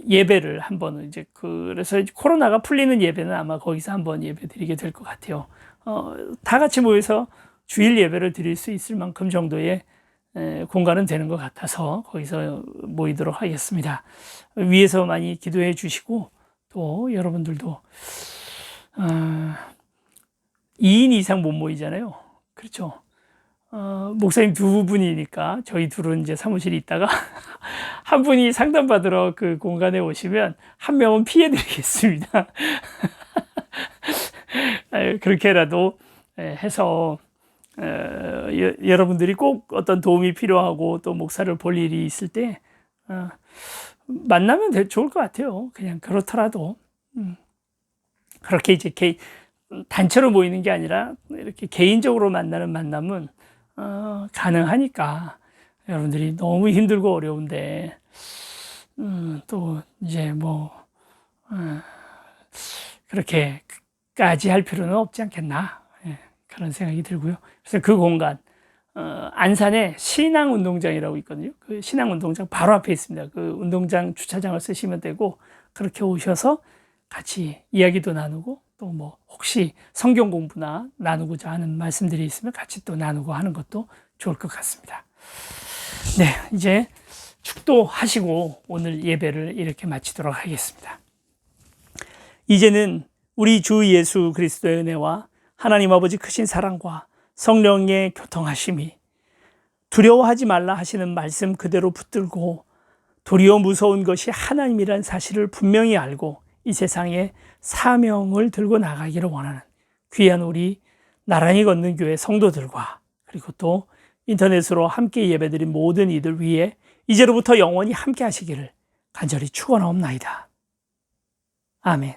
예배를 한번 이제 그래서 코로나가 풀리는 예배는 아마 거기서 한번 예배 드리게 될 것 같아요. 다 같이 모여서 주일 예배를 드릴 수 있을 만큼 정도의 공간은 되는 것 같아서 거기서 모이도록 하겠습니다. 위에서 많이 기도해 주시고, 또 여러분들도 2인 이상 못 모이잖아요. 그렇죠. 목사님 두 분이니까 저희 둘은 이제 사무실에 있다가 한 분이 상담받으러 그 공간에 오시면 한 명은 피해 드리겠습니다. 그렇게라도 해서 여러분들이 꼭 어떤 도움이 필요하고 또 목사를 볼 일이 있을 때 만나면 좋을 것 같아요. 그냥 그렇더라도 그렇게 이제 단체로 모이는 게 아니라 이렇게 개인적으로 만나는 만남은 가능하니까, 여러분들이 너무 힘들고 어려운데 또 이제 뭐 그렇게까지 할 필요는 없지 않겠나, 그런 생각이 들고요. 그래서 그 공간 안산에 신앙운동장이라고 있거든요. 그 신앙운동장 바로 앞에 있습니다. 그 운동장 주차장을 쓰시면 되고, 그렇게 오셔서 같이 이야기도 나누고, 또 뭐 혹시 성경 공부나 나누고자 하는 말씀들이 있으면 같이 또 나누고 하는 것도 좋을 것 같습니다. 네, 이제 축도하시고 오늘 예배를 이렇게 마치도록 하겠습니다. 이제는 우리 주 예수 그리스도의 은혜와 하나님 아버지 크신 사랑과 성령의 교통하심이, 두려워하지 말라 하시는 말씀 그대로 붙들고 도리어 무서운 것이 하나님이라는 사실을 분명히 알고 이 세상에 사명을 들고 나가기를 원하는 귀한 우리 나란히 걷는 교회 성도들과, 그리고 또 인터넷으로 함께 예배드린 모든 이들 위해 이제로부터 영원히 함께 하시기를 간절히 축원하옵나이다. 아멘.